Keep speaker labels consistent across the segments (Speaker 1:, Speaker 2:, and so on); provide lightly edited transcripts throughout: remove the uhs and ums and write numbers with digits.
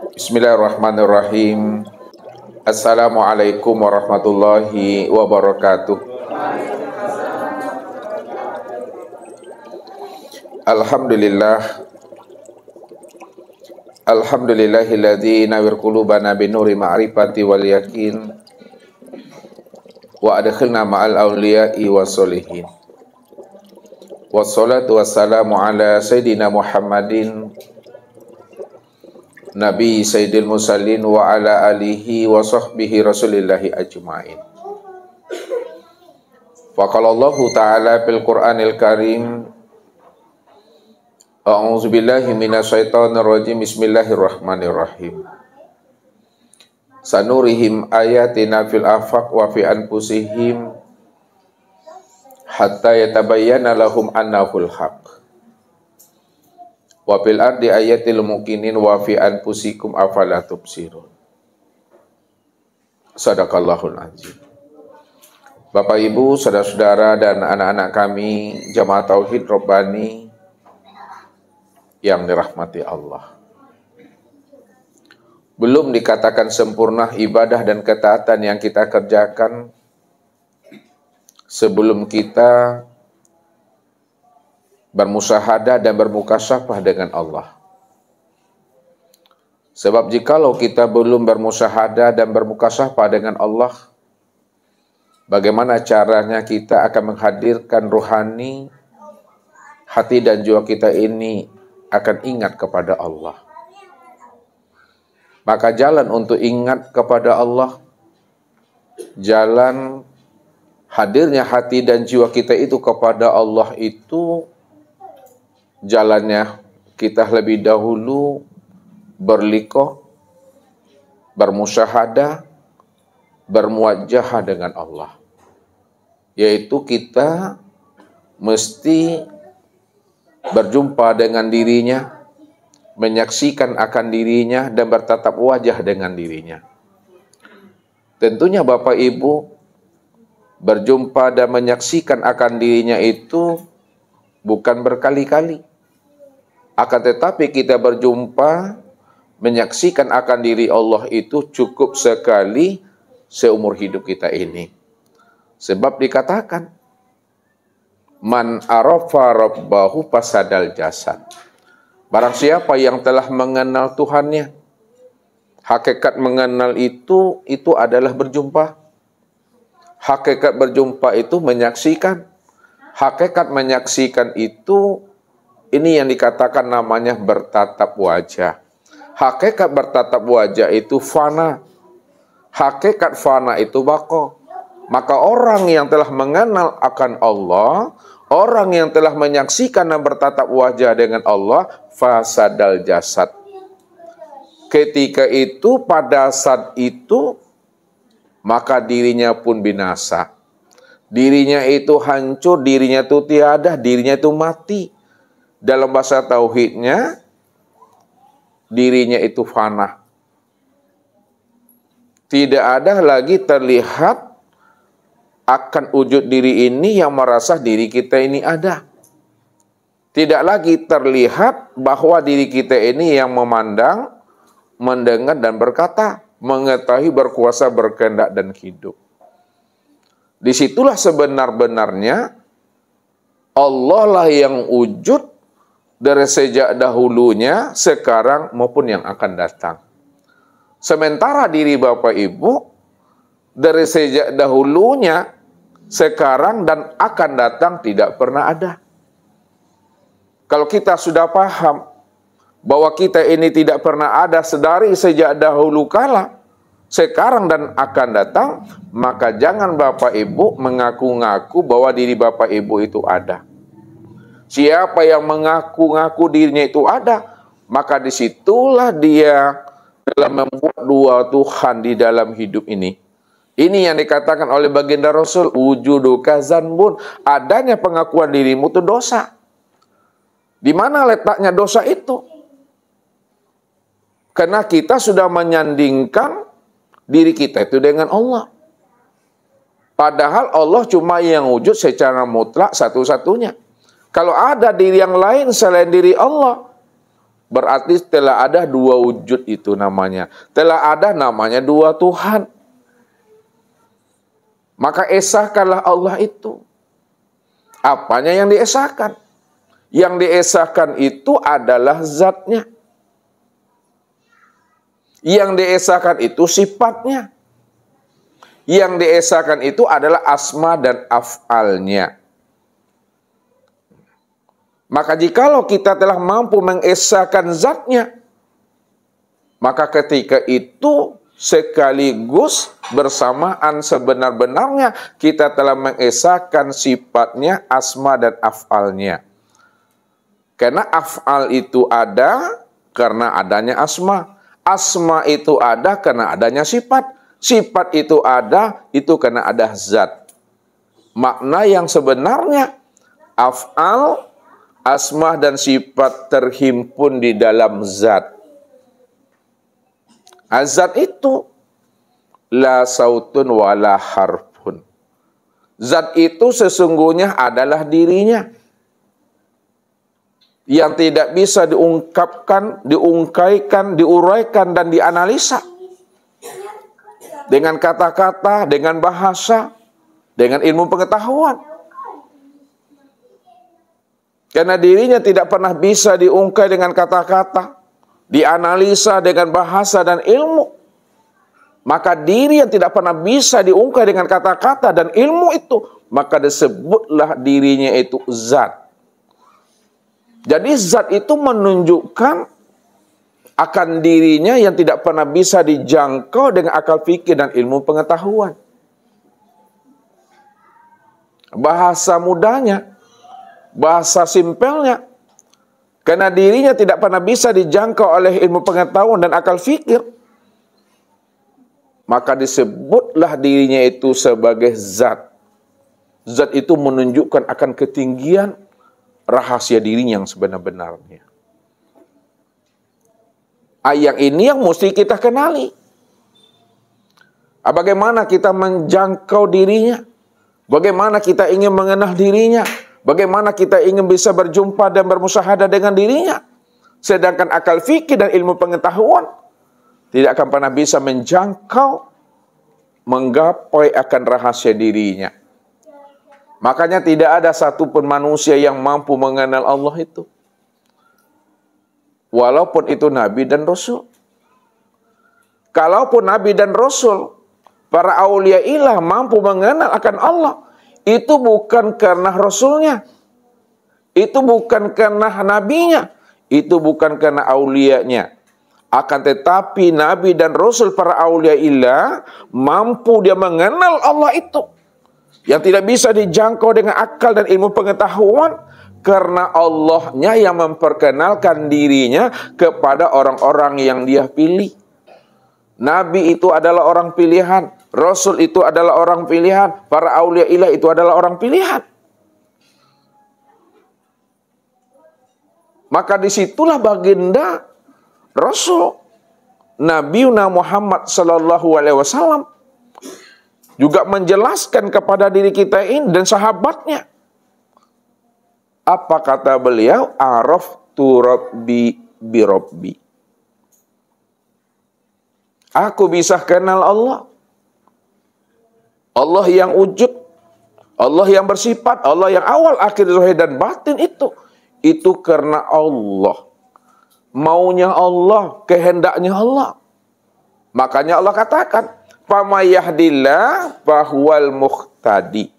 Speaker 1: Bismillahirrahmanirrahim. Assalamualaikum warahmatullahi wabarakatuh. Alhamdulillah. Alhamdulillahilladzi nawwir qulubana binuri ma'rifati wal yakin wa adkhilna ma'al awliya'i wassolihin. Wassalatu wassalamu ala sayyidina Muhammadin Nabi Sayyidil Musallin wa ala alihi wa sahbihi rasulillahi ajma'in. Faqalallahu ta'ala fil Qur'anil Karim, A'udzu billahi minasyaitonir rajim. Bismillahirrahmanirrahim. Sanurihim ayatina fil afaq wa fi anfusihim hatta yatabayyana lahum annahul haq. Wa fil ardi ayatil mukinin wa fi anfusikum afala tubsirun. Shadaqallahul azim. Bapak Ibu, saudara-saudara dan anak-anak kami Jamaah Tauhid Rabbani yang dirahmati Allah. Belum dikatakan sempurna ibadah dan ketaatan yang kita kerjakan sebelum kita bermusyahadah dan bermukasyafah dengan Allah. Sebab jikalau kita belum bermusyahadah dan bermukasyafah dengan Allah, bagaimana caranya kita akan menghadirkan rohani, hati dan jiwa kita ini akan ingat kepada Allah. Maka jalan untuk ingat kepada Allah, jalan hadirnya hati dan jiwa kita itu kepada Allah itu, jalannya kita lebih dahulu berliqah, bermusyahadah, bermuwajahah dengan Allah. Yaitu kita mesti berjumpa dengan dirinya, menyaksikan akan dirinya dan bertatap wajah dengan dirinya. Tentunya Bapak Ibu, berjumpa dan menyaksikan akan dirinya itu bukan berkali-kali. Akan tetapi kita berjumpa, menyaksikan akan diri Allah itu cukup sekali seumur hidup kita ini. Sebab dikatakan, man arafa rabbahu fasadal jasad. Barang siapa yang telah mengenal Tuhannya, hakikat mengenal itu adalah berjumpa. Hakikat berjumpa itu menyaksikan. Hakikat menyaksikan itu, ini yang dikatakan namanya bertatap wajah. Hakikat bertatap wajah itu fana. Hakikat fana itu baqa. Maka orang yang telah mengenal akan Allah, orang yang telah menyaksikan dan bertatap wajah dengan Allah, fasadal jasad. Ketika itu, pada saat itu, maka dirinya pun binasa. Dirinya itu hancur, dirinya itu tiada, dirinya itu mati. Dalam bahasa tauhidnya, dirinya itu fana. Tidak ada lagi terlihat akan wujud diri ini yang merasa diri kita ini ada. Tidak lagi terlihat bahwa diri kita ini yang memandang, mendengar dan berkata, mengetahui, berkuasa, berkehendak dan hidup. Disitulah sebenar-benarnya Allah lah yang wujud dari sejak dahulunya, sekarang maupun yang akan datang. Sementara diri Bapak Ibu dari sejak dahulunya, sekarang dan akan datang tidak pernah ada. Kalau kita sudah paham bahwa kita ini tidak pernah ada sedari sejak dahulu kala, sekarang dan akan datang, maka jangan Bapak Ibu mengaku-ngaku bahwa diri Bapak Ibu itu ada. Siapa yang mengaku-ngaku dirinya itu ada, maka disitulah dia telah membuat dua Tuhan di dalam hidup ini. Ini yang dikatakan oleh baginda Rasul, wujuduka zanbun, adanya pengakuan dirimu itu dosa. Di mana letaknya dosa itu? Karena kita sudah menyandingkan diri kita itu dengan Allah. Padahal Allah cuma yang wujud secara mutlak satu-satunya. Kalau ada diri yang lain selain diri Allah, Berarti telah ada dua wujud itu namanya. Telah ada namanya dua Tuhan. Maka esahkanlah Allah itu. Apanya yang diesahkan? Yang diesahkan itu adalah zatnya. Yang diesahkan itu sifatnya. Yang diesahkan itu adalah asma dan af'alnya. Maka jikalau kita telah mampu mengesahkan zatnya, maka ketika itu sekaligus bersamaan sebenar-benarnya kita telah mengesahkan sifatnya, asma dan af'alnya. Karena af'al itu ada karena adanya asma. Asma itu ada karena adanya sifat. Sifat itu ada itu karena ada zat. Makna yang sebenarnya af'al, asma dan sifat terhimpun di dalam zat. Azat itu la sautun wala harfun. Zat itu sesungguhnya adalah dirinya. Yang tidak bisa diungkapkan, diungkaikan, diuraikan dan dianalisa. Dengan kata-kata, dengan bahasa, dengan ilmu pengetahuan. Karena dirinya tidak pernah bisa diungkai dengan kata-kata, dianalisa dengan bahasa dan ilmu. Maka diri yang tidak pernah bisa diungkai dengan kata-kata dan ilmu itu, maka disebutlah dirinya itu zat. Jadi zat itu menunjukkan akan dirinya yang tidak pernah bisa dijangkau dengan akal fikir dan ilmu pengetahuan. Bahasa mudahnya, bahasa simpelnya, karena dirinya tidak pernah bisa dijangkau oleh ilmu pengetahuan dan akal fikir, maka disebutlah dirinya itu sebagai zat. Zat itu menunjukkan akan ketinggian rahasia dirinya yang sebenar-benarnya. Ayat ini yang mesti kita kenali. Bagaimana kita menjangkau dirinya? Bagaimana kita ingin mengenal dirinya? Bagaimana kita ingin bisa berjumpa dan bermusyahadah dengan dirinya? Sedangkan akal fikir dan ilmu pengetahuan tidak akan pernah bisa menjangkau, menggapai akan rahasia dirinya. Makanya tidak ada satupun manusia yang mampu mengenal Allah itu. Walaupun itu Nabi dan Rasul. Kalaupun Nabi dan Rasul, para aulia ilah mampu mengenal akan Allah, itu bukan karena Rasulnya, itu bukan karena Nabinya, itu bukan karena aulianya. Akan tetapi Nabi dan Rasul para aulia ilah mampu dia mengenal Allah itu, yang tidak bisa dijangkau dengan akal dan ilmu pengetahuan, karena Allahnya yang memperkenalkan dirinya kepada orang-orang yang dia pilih. Nabi itu adalah orang pilihan, Rasul itu adalah orang pilihan, para aulia ilah itu adalah orang pilihan. Maka disitulah baginda Rasul Nabi Muhammad sallallahu alaihi wasallam juga menjelaskan kepada diri kita ini dan sahabatnya. Apa kata beliau? Araftu rabbi bi rabbi. Aku bisa kenal Allah. Allah yang wujud, Allah yang bersifat, Allah yang awal, akhir, zahir dan batin itu. Itu karena Allah. Maunya Allah, kehendaknya Allah. Makanya Allah katakan, "Fama yahdillah fahuwal muhtadi."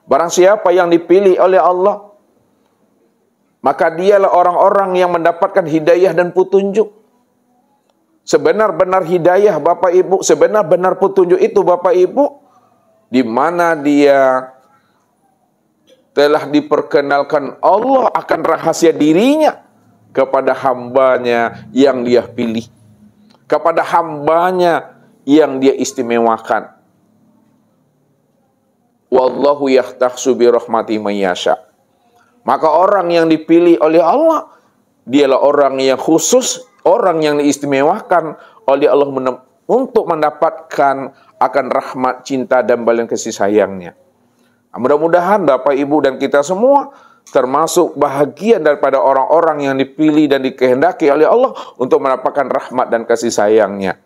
Speaker 1: Barang siapa yang dipilih oleh Allah, maka dialah orang-orang yang mendapatkan hidayah dan petunjuk. Sebenar-benar hidayah Bapak Ibu, sebenar-benar petunjuk itu Bapak Ibu, di mana dia telah diperkenalkan Allah akan rahasia dirinya kepada hambanya yang dia pilih, kepada hambanya yang dia istimewakan. Wallahu yahtahsu bi rahmati man yasha. Maka orang yang dipilih oleh Allah, dialah orang yang khusus, orang yang diistimewakan oleh Allah untuk mendapatkan akan rahmat, cinta dan balas kasih sayangnya. Mudah-mudahan Bapak Ibu dan kita semua termasuk bahagian daripada orang-orang yang dipilih dan dikehendaki oleh Allah untuk mendapatkan rahmat dan kasih sayangnya.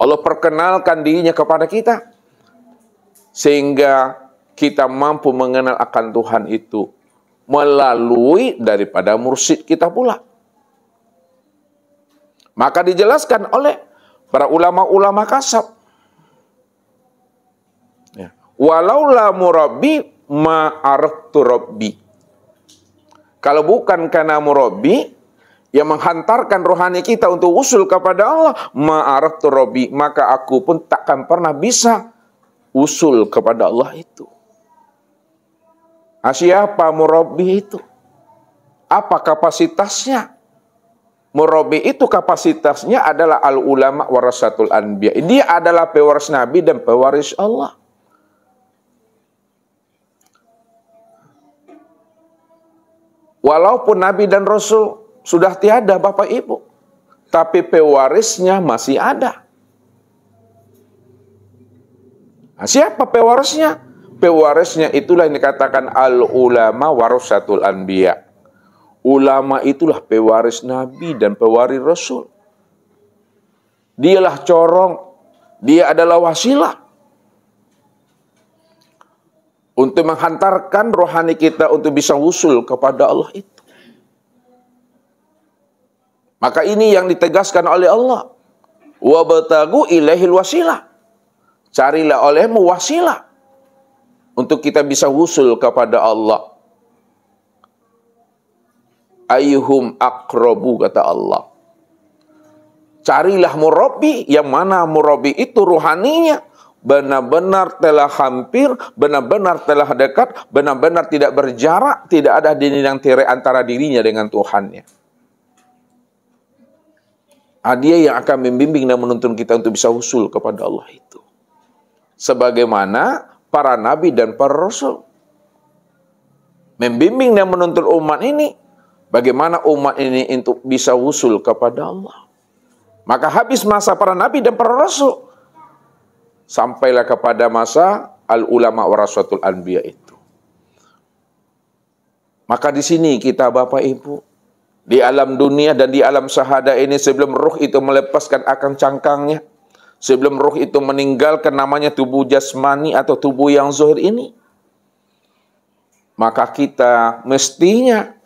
Speaker 1: Allah perkenalkan dirinya kepada kita, sehingga kita mampu mengenal akan Tuhan itu melalui daripada mursyid kita pula. Maka dijelaskan oleh para ulama-ulama kasab, ya, walaula murabbi ma'araftu rabbi. Kalau bukan karena murabbi yang menghantarkan rohani kita untuk usul kepada Allah, ma'araftu rabbi, maka aku pun takkan pernah bisa usul kepada Allah itu. Siapa murabbi itu? Apa kapasitasnya? Murabbi itu kapasitasnya adalah al-ulama warasatul anbiya. Dia adalah pewaris Nabi dan pewaris Allah. Walaupun Nabi dan Rasul sudah tiada Bapak Ibu, tapi pewarisnya masih ada. Nah, siapa pewarisnya? Pewarisnya itulah yang dikatakan al-ulama warasatul anbiya. Ulama itulah pewaris Nabi dan pewaris Rasul. Dialah corong, dia adalah wasilah untuk menghantarkan rohani kita untuk bisa usul kepada Allah itu. Maka ini yang ditegaskan oleh Allah. Wabtagu ilaihil wasilah. Carilah olehmu wasilah untuk kita bisa usul kepada Allah. Ayyuhum aqrabu, kata Allah. Carilah murabbi, yang mana murabbi itu ruhaninya benar-benar telah hampir, benar-benar telah dekat, benar-benar tidak berjarak, tidak ada dinding tirai antara dirinya dengan Tuhannya. Dia yang akan membimbing dan menuntun kita untuk bisa usul kepada Allah itu. Sebagaimana para nabi dan para rasul membimbing dan menuntun umat ini, bagaimana umat ini untuk bisa usul kepada Allah. Maka habis masa para nabi dan para rasul, sampailah kepada masa al-ulama warasatul anbiya itu. Maka di sini kita Bapak Ibu, di alam dunia dan di alam syahada ini, sebelum ruh itu melepaskan akang cangkangnya, sebelum ruh itu meninggalkan namanya tubuh jasmani atau tubuh yang zahir ini, maka kita mestinya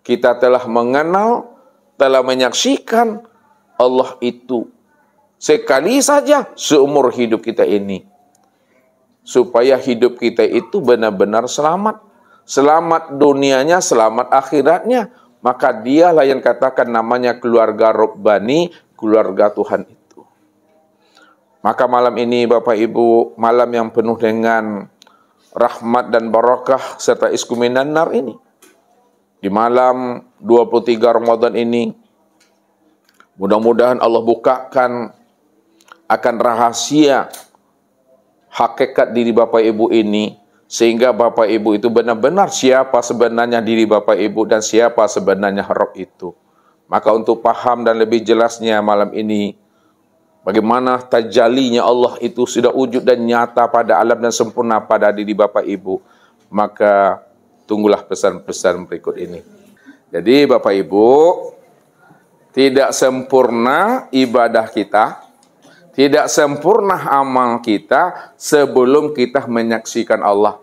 Speaker 1: kita telah mengenal, telah menyaksikan Allah itu sekali saja seumur hidup kita ini. Supaya hidup kita itu benar-benar selamat. Selamat dunianya, selamat akhiratnya. Maka dialah yang katakan namanya keluarga Rabbani, keluarga Tuhan itu. Maka malam ini Bapak Ibu, malam yang penuh dengan rahmat dan barakah serta iskuminan nar ini. Di malam 23 Ramadan ini, mudah-mudahan Allah bukakan akan rahasia hakikat diri Bapak Ibu ini, sehingga Bapak Ibu itu benar-benar siapa sebenarnya diri Bapak Ibu dan siapa sebenarnya Rabb itu. Maka untuk paham dan lebih jelasnya malam ini, bagaimana tajalinya Allah itu sudah wujud dan nyata pada alam dan sempurna pada diri Bapak Ibu, maka tunggulah pesan-pesan berikut ini. Jadi Bapak Ibu, tidak sempurna ibadah kita, tidak sempurna amal kita sebelum kita menyaksikan Allah,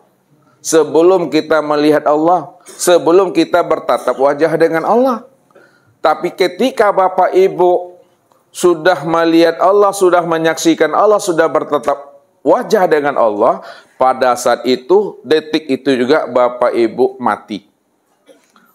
Speaker 1: sebelum kita melihat Allah, sebelum kita bertatap wajah dengan Allah. Tapi ketika Bapak Ibu sudah melihat Allah, sudah menyaksikan Allah, sudah bertatap wajah dengan Allah, pada saat itu, detik itu juga Bapak Ibu mati.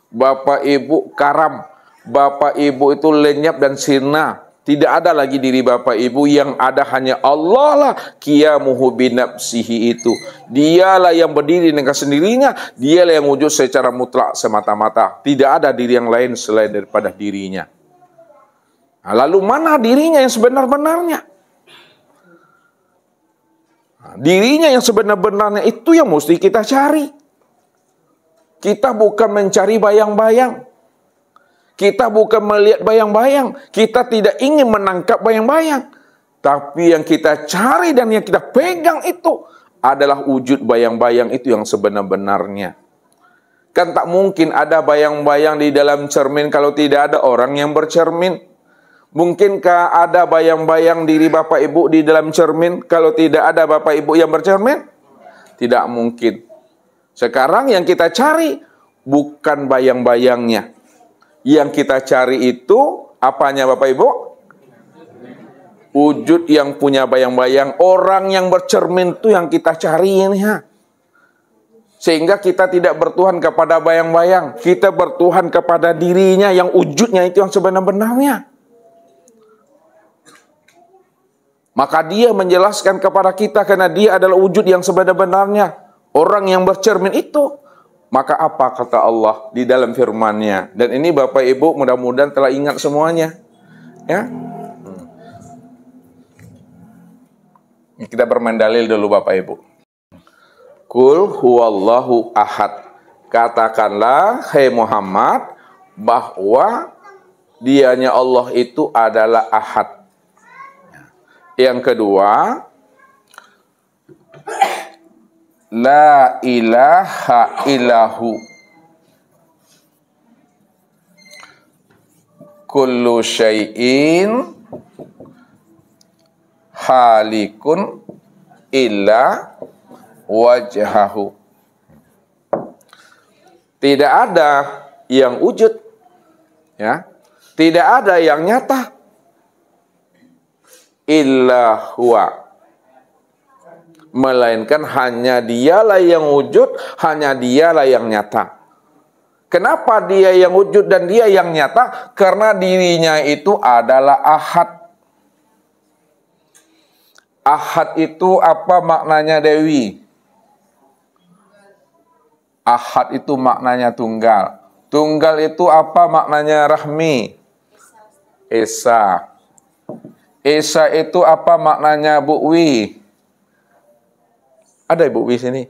Speaker 1: Bapak Ibu karam, Bapak Ibu itu lenyap dan sirna. Tidak ada lagi diri Bapak Ibu, yang ada hanya Allah lah, qiyamuhu binafsihi itu. Dialah yang berdiri dengan sendirinya, dialah yang wujud secara mutlak semata-mata. Tidak ada diri yang lain selain daripada dirinya. Nah, lalu mana dirinya yang sebenar-benarnya? Dirinya yang sebenar-benarnya itu yang mesti kita cari. Kita bukan mencari bayang-bayang. Kita bukan melihat bayang-bayang. Kita tidak ingin menangkap bayang-bayang. Tapi yang kita cari dan yang kita pegang itu adalah wujud bayang-bayang itu yang sebenar-benarnya. Kan tak mungkin ada bayang-bayang di dalam cermin kalau tidak ada orang yang bercermin. Mungkinkah ada bayang-bayang diri Bapak Ibu di dalam cermin kalau tidak ada Bapak Ibu yang bercermin? Tidak mungkin. Sekarang yang kita cari bukan bayang-bayangnya. Yang kita cari itu apanya Bapak Ibu? Wujud yang punya bayang-bayang. Orang yang bercermin itu yang kita cari ini ya. Sehingga kita tidak bertuhan kepada bayang-bayang. Kita bertuhan kepada dirinya yang wujudnya itu yang sebenar-benarnya. Maka dia menjelaskan kepada kita karena dia adalah wujud yang sebenar-benarnya. Orang yang bercermin itu. Maka apa kata Allah di dalam firman-Nya? Dan ini Bapak Ibu mudah-mudahan telah ingat semuanya. Ya. Kita bermain dalil dulu Bapak Ibu. Qul huwallahu ahad. Katakanlah hai Muhammad bahwa dianya Allah itu adalah ahad. Yang kedua, la ilaha illahu. Kullu syai'in halikun illa wajhahu. Tidak ada yang wujud, ya. Tidak ada yang nyata. Illa huwa. Melainkan hanya dialah yang wujud, hanya dialah yang nyata. Kenapa dia yang wujud dan dia yang nyata? Karena dirinya itu adalah ahad. Ahad itu apa maknanya Dewi? Ahad itu maknanya tunggal. Tunggal itu apa maknanya Rahmi? Esa. Esa itu apa maknanya Bu Wi? Ada Ibu Wi sini?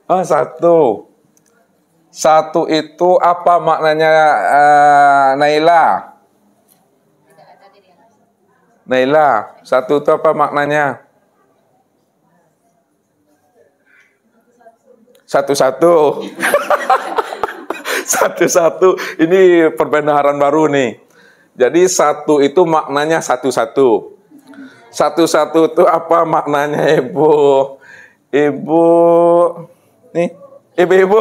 Speaker 1: Oh, satu. Satu itu apa maknanya Naila? Naila, satu itu apa maknanya? Satu-satu. Satu-satu. Ini perbenaran baru nih. Jadi satu itu maknanya satu-satu. Satu-satu itu apa maknanya Ibu? Ibu, nih, Ibu.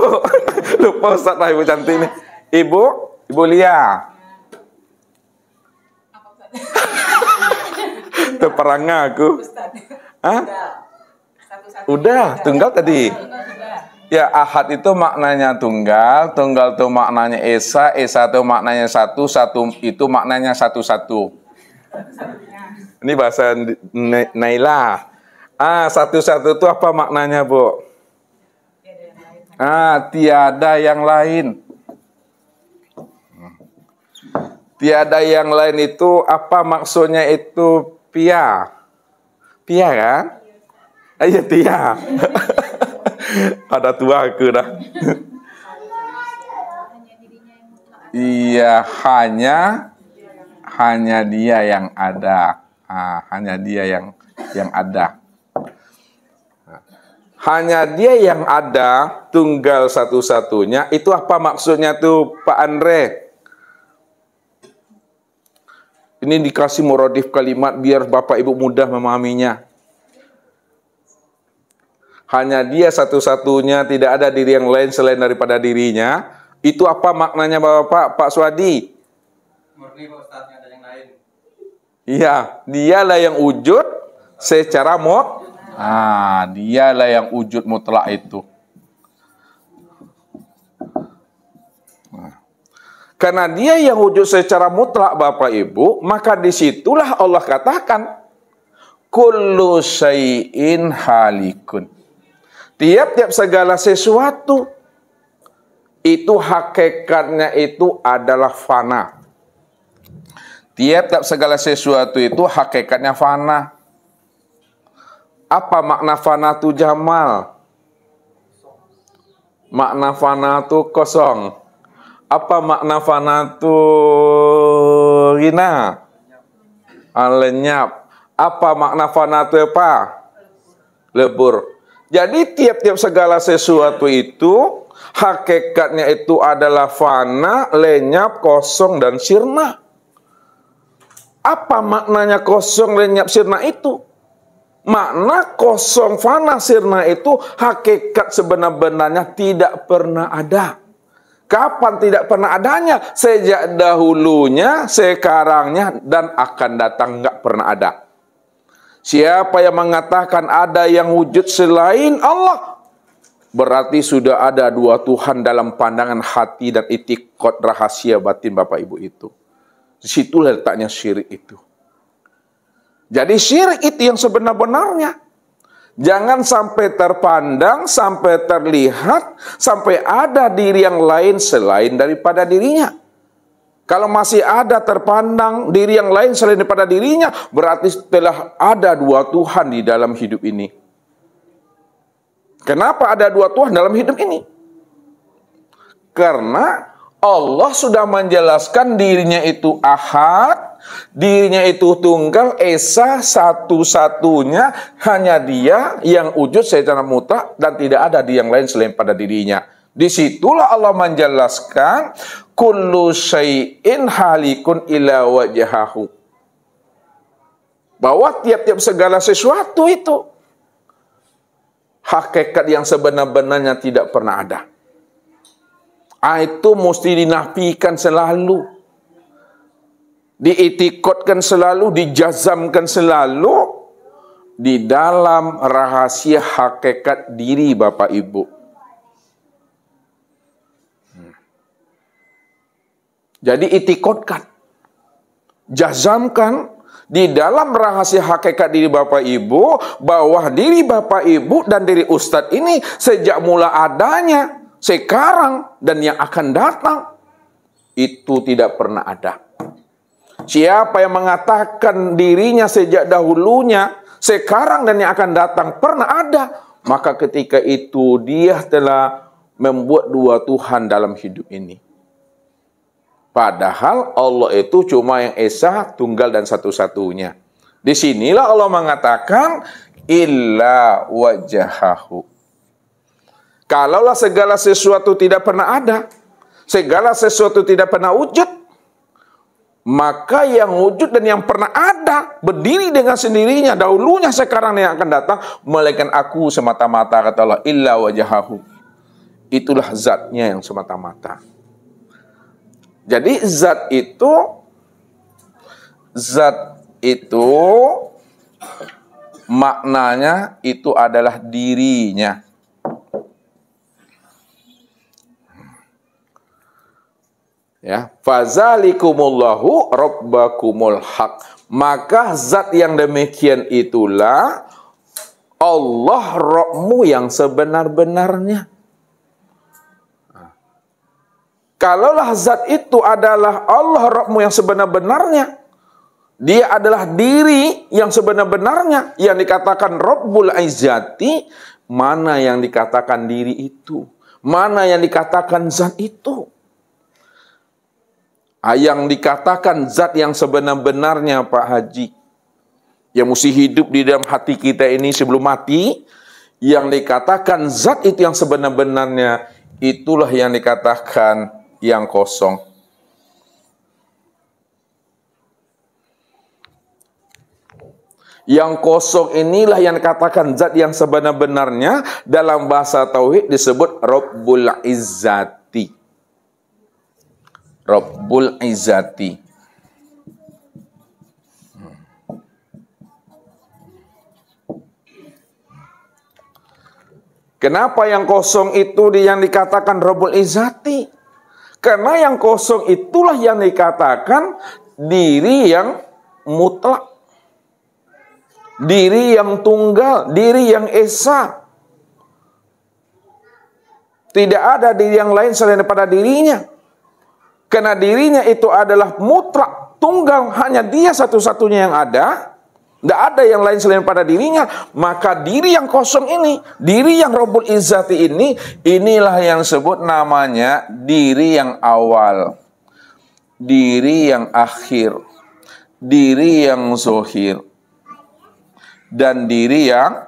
Speaker 1: Lupa Ustaz lah Ibu cantik nih. Ibu Lia. Terperangah aku. Hah? Udah, tunggal tadi. Ya, ahad itu maknanya tunggal, tunggal itu maknanya esa, esa itu maknanya satu, satu itu maknanya satu-satu. Ini bahasa Naila. Satu-satu itu apa maknanya, Bu? Tiada yang lain. Tiada yang lain itu apa maksudnya itu? Pia kan? Iya Tia. Ada tua aku dah. Iya, hanya dia yang ada. Hanya dia yang ada. Hanya dia yang ada, tunggal satu-satunya. Itu apa maksudnya tuh Pak Andre? Ini dikasih muradif kalimat biar Bapak Ibu mudah memahaminya. Hanya dia satu-satunya, tidak ada diri yang lain selain daripada dirinya. Itu apa maknanya Bapak, Pak Swadi? Murni Pak Ustaz, ada yang lain. Iya, dialah yang wujud secara dialah yang wujud mutlak itu. Karena dia yang wujud secara mutlak Bapak Ibu, maka disitulah Allah katakan kullu syai'in halikun. Tiap-tiap segala sesuatu itu hakikatnya itu adalah fana. Tiap-tiap segala sesuatu itu hakikatnya fana. Apa makna fana itu Jamal? Makna fana itu kosong. Apa makna fana itu Rina? Lenyap. Apa makna fana itu apa? Lebur. Jadi tiap-tiap segala sesuatu itu hakikatnya itu adalah fana, lenyap, kosong, dan sirna. Apa maknanya kosong, lenyap, sirna itu? Makna kosong, fana, sirna itu hakikat sebenar-benarnya tidak pernah ada. Kapan tidak pernah adanya? Sejak dahulunya, sekarangnya, dan akan datang nggak pernah ada. Siapa yang mengatakan ada yang wujud selain Allah, berarti sudah ada dua Tuhan dalam pandangan hati dan itikad rahasia batin Bapak Ibu itu. Disitulah letaknya syirik itu. Jadi syirik itu yang sebenar-benarnya. Jangan sampai terpandang, sampai terlihat, sampai ada diri yang lain selain daripada dirinya. Kalau masih ada terpandang diri yang lain selain daripada dirinya, berarti telah ada dua Tuhan di dalam hidup ini. Kenapa ada dua Tuhan dalam hidup ini? Karena Allah sudah menjelaskan dirinya itu ahad, dirinya itu tunggal, esa, satu-satunya, hanya dia yang wujud secara mutlak dan tidak ada di yang lain selain pada dirinya. Disitulah Allah menjelaskan kullu syai'in halikun ila wajhahu. Bahwa tiap-tiap segala sesuatu itu hakikat yang sebenar-benarnya tidak pernah ada. Itu mesti dinafikan selalu, diitikadkan selalu, dijazamkan selalu di dalam rahasia hakikat diri Bapak Ibu. Jadi itikadkan, jazamkan di dalam rahasia hakikat diri Bapak Ibu bahwa diri Bapak Ibu dan diri Ustadz ini sejak mula adanya, sekarang, dan yang akan datang, itu tidak pernah ada. Siapa yang mengatakan dirinya sejak dahulunya, sekarang, dan yang akan datang pernah ada, maka ketika itu dia telah membuat dua Tuhan dalam hidup ini. Padahal Allah itu cuma yang esa, tunggal, dan satu-satunya. Disinilah Allah mengatakan, illa wajahahu. Kalaulah segala sesuatu tidak pernah ada, segala sesuatu tidak pernah wujud, maka yang wujud dan yang pernah ada berdiri dengan sendirinya, dahulunya, sekarang, yang akan datang, melainkan aku semata-mata, kata Allah, illa wajahahu. Itulah zatnya yang semata-mata. Jadi zat itu maknanya itu adalah dirinya. Ya, fazalikumullahu rabbakumul haq. Maka zat yang demikian itulah Allah Rabbmu yang sebenar-benarnya. Kalaulah zat itu adalah Allah Rabbmu yang sebenar-benarnya, dia adalah diri yang sebenar-benarnya, yang dikatakan Rabbul Izzati, mana yang dikatakan diri itu? Mana yang dikatakan zat itu? Yang dikatakan zat yang sebenar-benarnya, Pak Haji, yang mesti hidup di dalam hati kita ini sebelum mati, yang dikatakan zat itu yang sebenar-benarnya, itulah yang dikatakan yang kosong. Yang kosong inilah yang dikatakan zat yang sebenar-benarnya, dalam bahasa tauhid disebut Rabbul Izzati. Rabbul Izzati. Kenapa yang kosong itu yang dikatakan Rabbul Izzati? Karena yang kosong itulah yang dikatakan diri yang mutlak, diri yang tunggal, diri yang esa. Tidak ada diri yang lain selain daripada dirinya. Karena dirinya itu adalah mutlak, tunggal, hanya dia satu-satunya yang ada. Tidak ada yang lain selain pada dirinya. Maka diri yang kosong ini, diri yang Rabbul Izzati ini, inilah yang sebut namanya diri yang awal, diri yang akhir, diri yang zahir, dan diri yang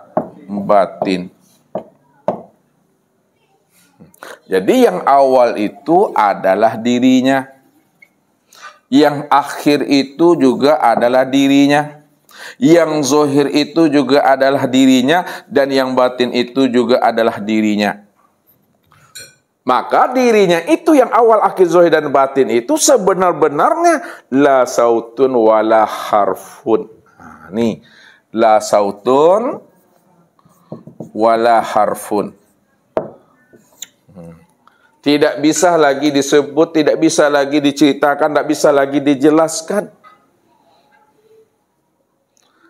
Speaker 1: batin. Jadi yang awal itu adalah dirinya. Yang akhir itu juga adalah dirinya. Yang zahir itu juga adalah dirinya. Dan yang batin itu juga adalah dirinya. Maka dirinya itu yang awal, akhir, zahir, dan batin itu sebenar-benarnya la sautun wala harfun. Nah, nih, la sautun wala harfun. Tidak bisa lagi disebut, tidak bisa lagi diceritakan, tidak bisa lagi dijelaskan.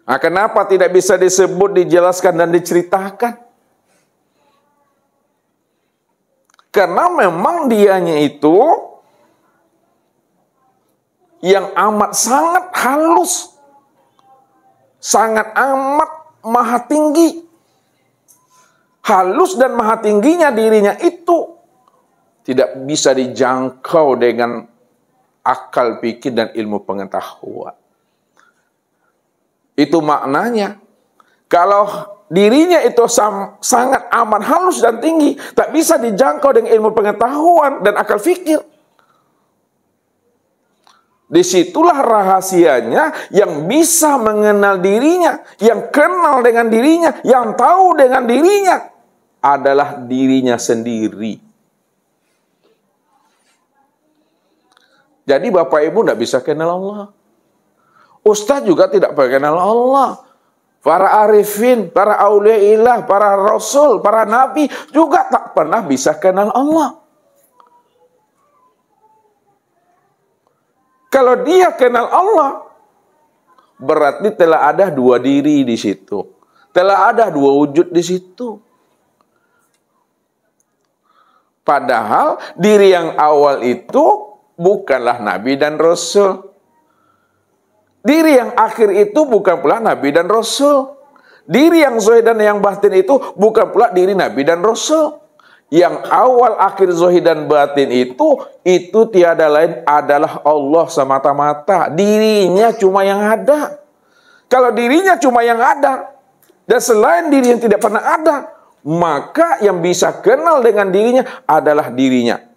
Speaker 1: Nah, kenapa tidak bisa disebut, dijelaskan, dan diceritakan? Karena memang dianya itu yang amat sangat halus, sangat amat maha tinggi. Halus dan maha tingginya dirinya itu tidak bisa dijangkau dengan akal pikir dan ilmu pengetahuan. Itu maknanya. Kalau dirinya itu sangat amat halus dan tinggi, tak bisa dijangkau dengan ilmu pengetahuan dan akal fikir. Disitulah rahasianya yang bisa mengenal dirinya, yang kenal dengan dirinya, yang tahu dengan dirinya adalah dirinya sendiri. Jadi Bapak Ibu tidak bisa kenal Allah. Ustaz juga tidak pernah kenal Allah. Para arifin, para auliaillah, para rasul, para nabi juga tak pernah bisa kenal Allah. Kalau dia kenal Allah, berarti telah ada dua diri di situ. Telah ada dua wujud di situ. Padahal diri yang awal itu bukanlah nabi dan rasul. Diri yang akhir itu bukan pula nabi dan rasul. Diri yang zahir dan yang batin itu bukan pula diri nabi dan rasul. Yang awal, akhir, zahir dan batin itu tiada lain adalah Allah semata-mata. Dirinya cuma yang ada. Kalau dirinya cuma yang ada dan selain diri yang tidak pernah ada, maka yang bisa kenal dengan dirinya adalah dirinya.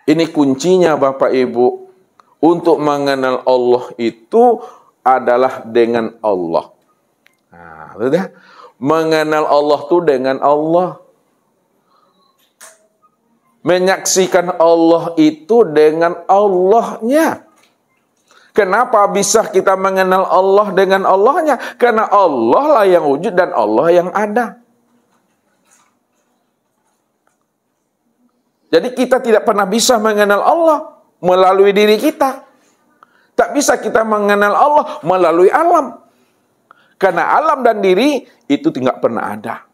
Speaker 1: Ini kuncinya Bapak Ibu. Untuk mengenal Allah itu adalah dengan Allah. Nah, sudah. Mengenal Allah itu dengan Allah. Menyaksikan Allah itu dengan Allahnya. Kenapa bisa kita mengenal Allah dengan Allahnya? Karena Allah lah yang wujud dan Allah yang ada. Jadi kita tidak pernah bisa mengenal Allah melalui diri kita. Tak bisa kita mengenal Allah melalui alam. Karena alam dan diri itu tidak pernah ada.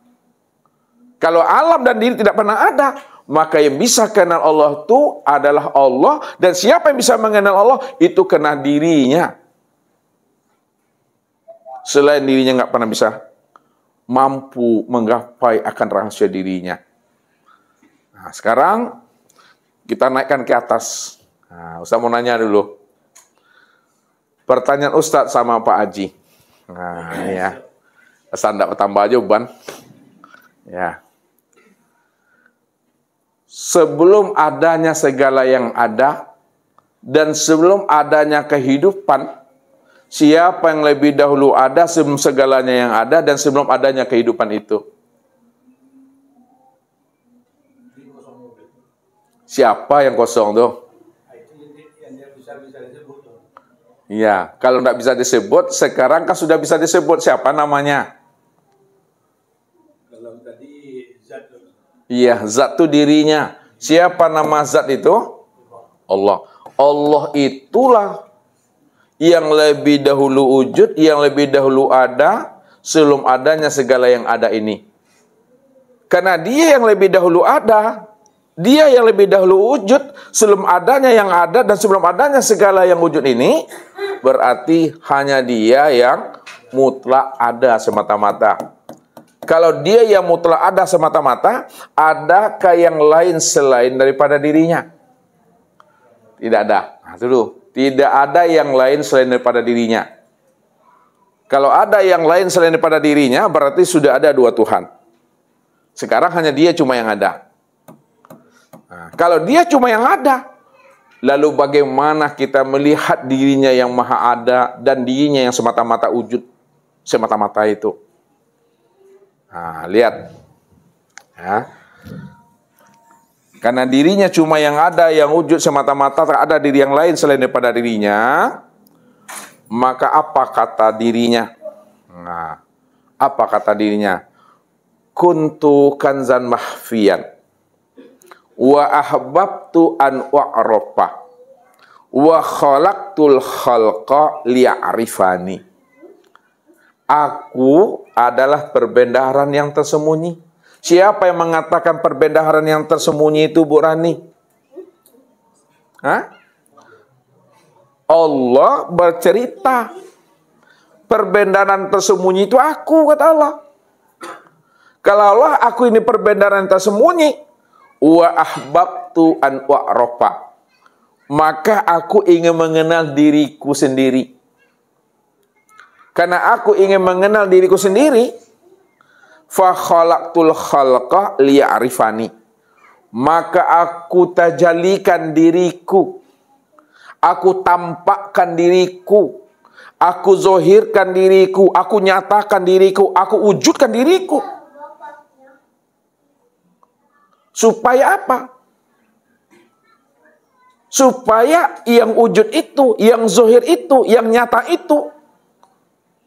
Speaker 1: Kalau alam dan diri tidak pernah ada, maka yang bisa kenal Allah itu adalah Allah. Dan siapa yang bisa mengenal Allah, itu kena dirinya. Selain dirinya nggak pernah bisa mampu menggapai akan rahasia dirinya. Nah, sekarang kita naikkan ke atas. Nah, Ustaz mau nanya dulu. Pertanyaan Ustaz sama Pak Haji. Nah, ya. Asal tidak bertambah jawaban. Ya. Sebelum adanya segala yang ada dan sebelum adanya kehidupan, siapa yang lebih dahulu ada sebelum segalanya yang ada dan sebelum adanya kehidupan itu? Siapa yang kosong tuh? Iya, kalau tidak bisa disebut, sekarang kan sudah bisa disebut. Siapa namanya?
Speaker 2: Kalau tadi zat.
Speaker 1: Iya, zat itu dirinya. Siapa nama zat itu? Allah. Allah itulah yang lebih dahulu wujud, yang lebih dahulu ada, sebelum adanya segala yang ada ini. Karena dia yang lebih dahulu ada, dia yang lebih dahulu wujud, sebelum adanya yang ada dan sebelum adanya segala yang wujud ini, berarti hanya dia yang mutlak ada semata-mata. Kalau dia yang mutlak ada semata-mata, adakah yang lain selain daripada dirinya? Tidak ada. Nah, dulu. Tidak ada yang lain selain daripada dirinya. Kalau ada yang lain selain daripada dirinya, berarti sudah ada dua Tuhan. Sekarang hanya dia cuma yang ada. Nah, kalau dia cuma yang ada, lalu bagaimana kita melihat dirinya yang maha ada dan dirinya yang semata-mata wujud, semata-mata itu? Nah, lihat. Ya. Karena dirinya cuma yang ada, yang wujud semata-mata, tak ada diri yang lain selain daripada dirinya, maka apa kata dirinya? Nah, apa kata dirinya? Kuntu kanzan mahfiyan wa ahbabtu an wa'rafa wa khalaqtul khalqa liya'rifani. Aku adalah perbendaharaan yang tersembunyi. Siapa yang mengatakan perbendaharaan yang tersembunyi itu, Bu Rani? Hah? Allah bercerita, perbendaharaan tersembunyi itu aku, kata Allah. Kalau Allah, aku ini perbendaharaan tersembunyi, wa ahbabtu an wa'rafa, maka aku ingin mengenal diriku sendiri. Karena aku ingin mengenal diriku sendiri, fa khalaqtul khalqa liya'rifani, maka aku tajalikan diriku, aku tampakkan diriku, aku zohirkan diriku, aku nyatakan diriku, aku wujudkan diriku. Supaya apa? Supaya yang wujud itu, yang zohir itu, yang nyata itu,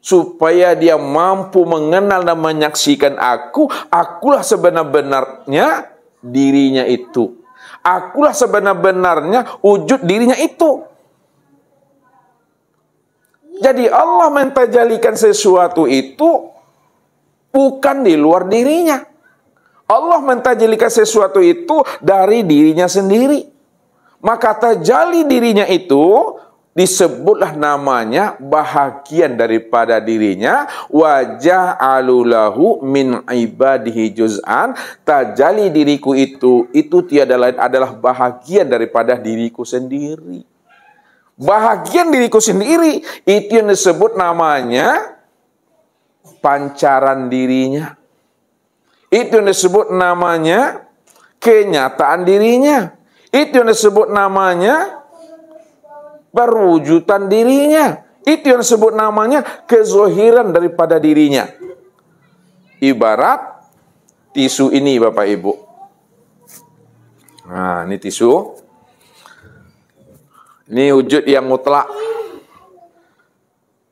Speaker 1: supaya dia mampu mengenal dan menyaksikan akulah sebenar-benarnya dirinya itu. Akulah sebenar-benarnya wujud dirinya itu. Jadi Allah mentajalikan sesuatu itu bukan di luar dirinya. Allah mentajalikan sesuatu itu dari dirinya sendiri. Maka tajali dirinya itu disebutlah namanya bahagian daripada dirinya. Wa ja'alu lahu min ibadihi juz'an. Tajali diriku itu tiada lain adalah bahagian daripada diriku sendiri. Bahagian diriku sendiri itu yang disebut namanya pancaran dirinya. Itu yang disebut namanya kenyataan dirinya. Itu yang disebut namanya perwujudan dirinya. Itu yang disebut namanya kezohiran daripada dirinya. Ibarat tisu ini, Bapak Ibu. Nah, ini tisu. Ini wujud yang mutlak.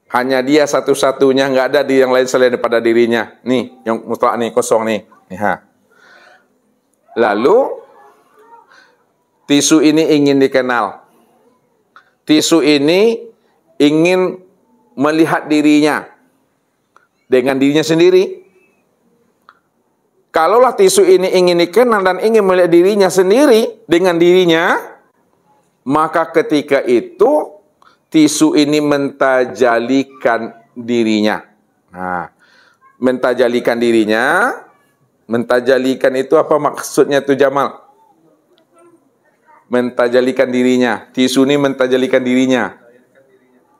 Speaker 1: Hanya dia satu-satunya, nggak ada di yang lain selain daripada dirinya. Nih, yang mutlak nih, kosong nih. Lalu tisu ini ingin dikenal. Tisu ini ingin melihat dirinya dengan dirinya sendiri. Kalaulah tisu ini ingin dikenal dan ingin melihat dirinya sendiri dengan dirinya, maka ketika itu tisu ini mentajalikan dirinya. Nah, mentajalikan dirinya, mentajalikan itu apa maksudnya tuh Jamal? Mentajalikan dirinya, tisu ini mentajalikan dirinya,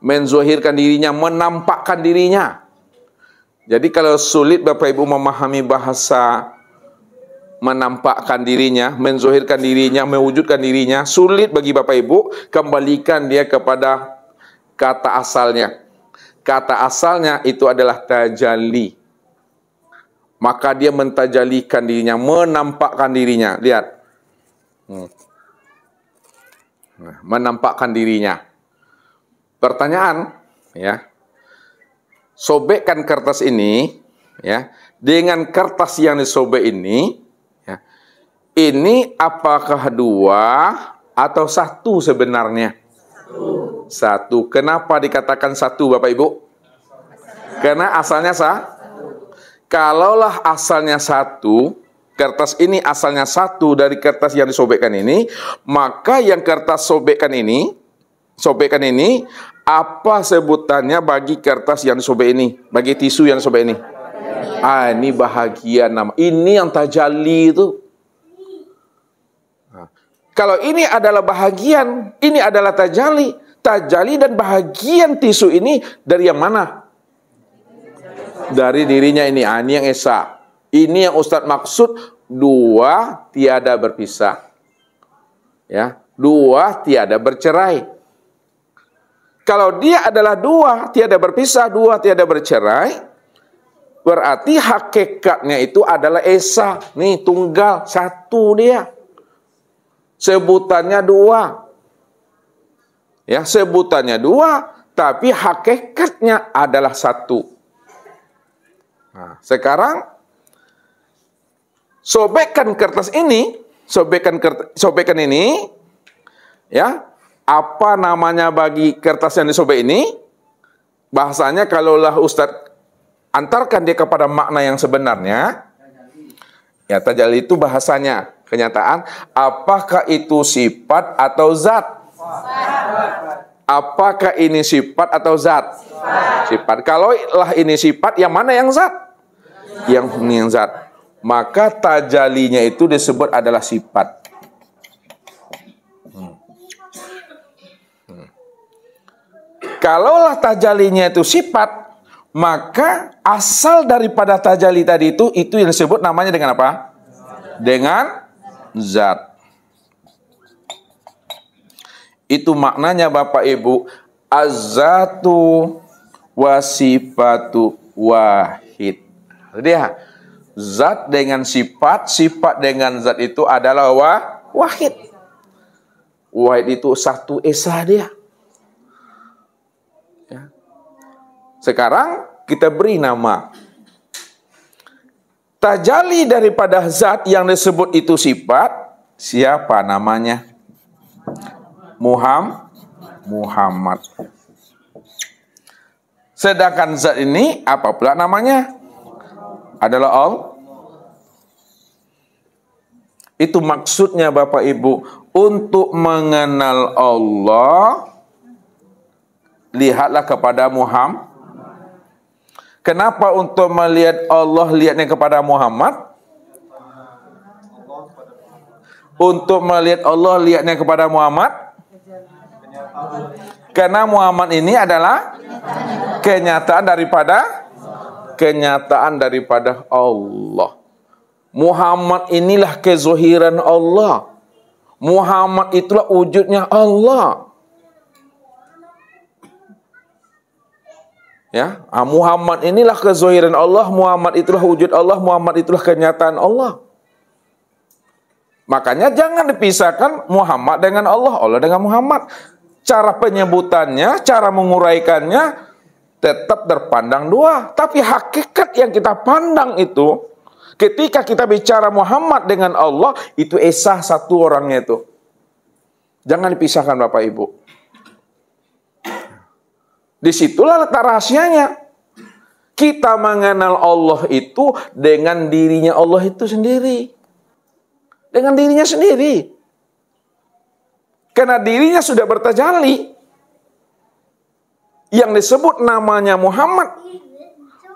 Speaker 1: menzohirkan dirinya, menampakkan dirinya. Jadi kalau sulit Bapak Ibu memahami bahasa menampakkan dirinya, menzohirkan dirinya, mewujudkan dirinya, sulit bagi Bapak Ibu, kembalikan dia kepada kata asalnya. Kata asalnya itu adalah tajalli. Maka dia mentajalikan dirinya, menampakkan dirinya. Lihat. Nah, menampakkan dirinya. Pertanyaan, ya. Sobekkan kertas ini, ya, dengan kertas yang disobek ini, ya. Ini apakah dua atau satu sebenarnya? Satu. Kenapa dikatakan satu, Bapak Ibu? Karena asalnya kalaulah asalnya satu, kertas ini asalnya satu dari kertas yang disobekkan ini, maka yang kertas sobekkan ini, apa sebutannya bagi kertas yang disobek ini, bagi tisu yang disobek ini? Ini bahagian nama. Ini yang tajalli itu. Kalau ini adalah bahagian, ini adalah tajalli. Tajalli dan bahagian tisu ini dari yang mana? dari dirinya ini. Ini yang esa. Ini yang Ustadz maksud dua tiada berpisah. Ya, dua tiada bercerai. Kalau dia adalah dua tiada berpisah, dua tiada bercerai, berarti hakikatnya itu adalah esa. Nih tunggal, satu dia. Sebutannya dua. Ya, sebutannya dua, tapi hakikatnya adalah satu. Nah, sekarang sobekkan kertas ini, sobekkan ini, ya. Apa namanya bagi kertas yang disobek ini? Bahasanya kalaulah Ustadz antarkan dia kepada makna yang sebenarnya, ya tajalli itu bahasanya, kenyataan. Apakah itu sifat atau zat? Apakah ini sifat atau zat? Sifat. Kalau lah ini sifat, yang mana yang zat? Yang zat. Maka tajallinya itu disebut adalah sifat. Kalaulah tajallinya itu sifat, maka asal daripada tajalli tadi itu yang disebut namanya dengan apa? Dengan zat. Itu maknanya Bapak Ibu, az-zatu wa sifatu wahid. Dia zat dengan sifat, sifat dengan zat itu adalah wahid. Wahid itu satu esa dia. Ya. Sekarang kita beri nama. Tajalli daripada zat yang disebut itu sifat, siapa namanya? Muhammad. Sedangkan zat ini apa pula namanya? Adalah Allah. Itu maksudnya Bapak Ibu, untuk mengenal Allah, lihatlah kepada Muhammad. Kenapa untuk melihat Allah lihatnya kepada Muhammad? Untuk melihat Allah lihatnya kepada Muhammad? Karena Muhammad ini adalah kenyataan daripada Allah. Muhammad inilah kezohiran Allah. Muhammad itulah wujudnya Allah. Ya, Muhammad inilah kezohiran Allah. Muhammad itulah wujud Allah. Muhammad itulah kenyataan Allah. Makanya jangan dipisahkan Muhammad dengan Allah, Allah dengan Muhammad. Cara penyebutannya, cara menguraikannya tetap terpandang dua. Tapi hakikat yang kita pandang itu, ketika kita bicara Muhammad dengan Allah, itu esa satu orangnya itu. Jangan dipisahkan Bapak Ibu. Disitulah letak rahasianya. Kita mengenal Allah itu dengan dirinya Allah itu sendiri. Dengan dirinya sendiri. Karena dirinya sudah bertajalli. Yang disebut namanya Muhammad.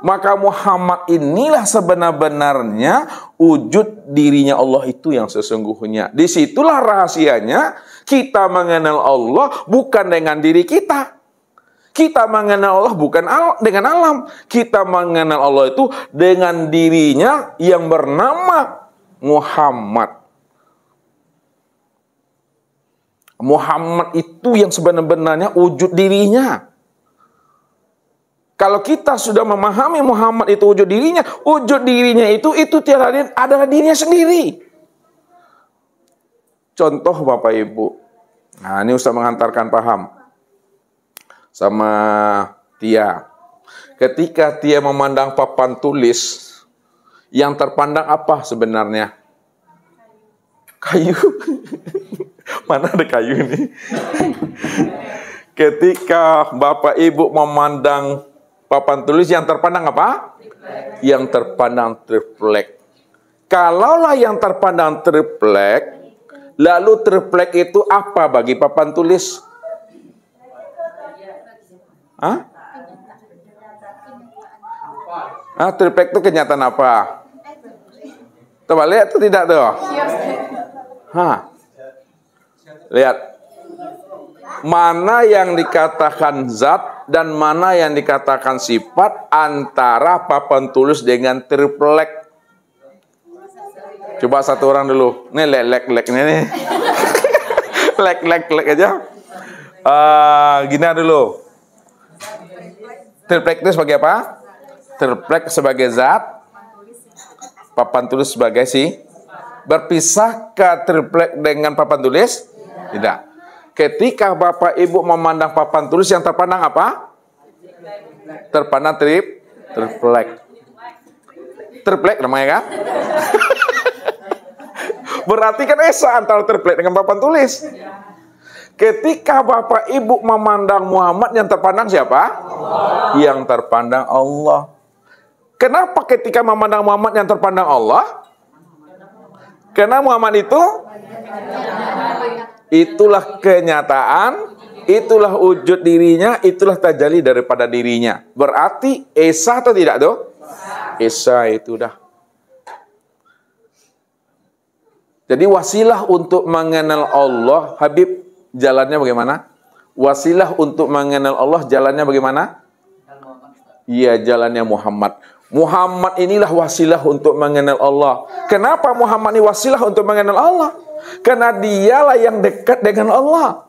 Speaker 1: Maka Muhammad inilah sebenar-benarnya wujud dirinya Allah itu yang sesungguhnya. Disitulah rahasianya, kita mengenal Allah bukan dengan diri kita. Kita mengenal Allah bukan dengan alam. Kita mengenal Allah itu dengan dirinya yang bernama Muhammad. Muhammad itu yang sebenarnya wujud dirinya. Kalau kita sudah memahami Muhammad itu wujud dirinya itu tiada lain adalah dirinya sendiri. Contoh Bapak Ibu. Nah, ini Ustaz menghantarkan paham sama Tia. Ketika Tia memandang papan tulis, yang terpandang apa sebenarnya? Kayu. Mana ada kayu ini? Ketika Bapak Ibu memandang papan tulis, yang terpandang apa? Yang terpandang triplek. Kalaulah yang terpandang triplek, lalu triplek itu apa bagi papan tulis? Hah? Triplek itu kenyataan apa? Coba lihat tuh, tidak tuh? Hah? Lihat. mana yang dikatakan zat dan mana yang dikatakan sifat antara papan tulis dengan triplek. Coba satu orang dulu. Nih lek nih. lek aja. Gini dulu. Triplek itu sebagai apa? Triplek sebagai zat, papan tulis sebagai berpisahkah triplek dengan papan tulis? Tidak. Ketika Bapak Ibu memandang papan tulis yang terpandang apa? Terpandang triplek. Triplek namanya kan? Berarti kan esa antara triplek dengan papan tulis. Ketika Bapak Ibu memandang Muhammad, yang terpandang siapa? Allah. Yang terpandang Allah. Kenapa ketika memandang Muhammad yang terpandang Allah? Karena Muhammad itulah kenyataan, itulah wujud dirinya, itulah tajalli daripada dirinya. Berarti esa atau tidak tuh? Esa itu dah. Jadi wasilah untuk mengenal Allah, Habib, jalannya bagaimana? Wasilah untuk mengenal Allah, jalannya bagaimana? Iya, jalannya Muhammad. Muhammad inilah wasilah untuk mengenal Allah. Kenapa Muhammad ini wasilah untuk mengenal Allah? Karena dialah yang dekat dengan Allah.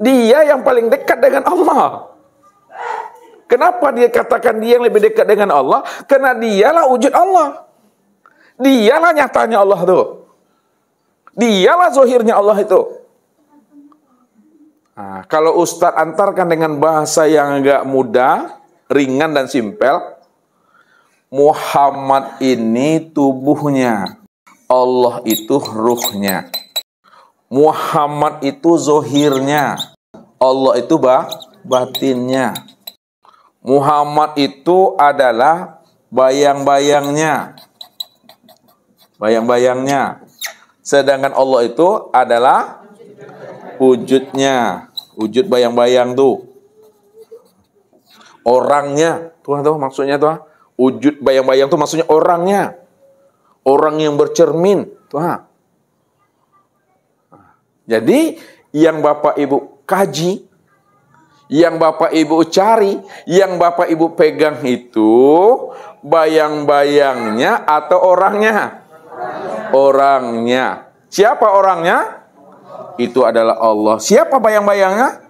Speaker 1: Dia yang paling dekat dengan Allah. Kenapa dia katakan dia yang lebih dekat dengan Allah? Karena dialah wujud Allah. Dialah nyatanya Allah itu. Dialah zahirnya Allah itu. Nah, kalau Ustadz antarkan dengan bahasa yang agak mudah, ringan dan simpel, Muhammad ini tubuhnya, Allah itu ruhnya. Muhammad itu zahirnya, Allah itu batinnya. Muhammad itu adalah bayang-bayangnya. Bayang-bayangnya. Sedangkan Allah itu adalah wujudnya. Wujud bayang-bayang tuh. Orangnya. Tuh maksudnya tuh. Wujud bayang-bayang tuh maksudnya orangnya. Orang yang bercermin. Tuh. Jadi yang Bapak Ibu kaji, yang Bapak Ibu cari, yang Bapak Ibu pegang itu bayang-bayangnya atau orangnya? Orangnya. Siapa orangnya? Itu adalah Allah. Siapa bayang-bayangnya?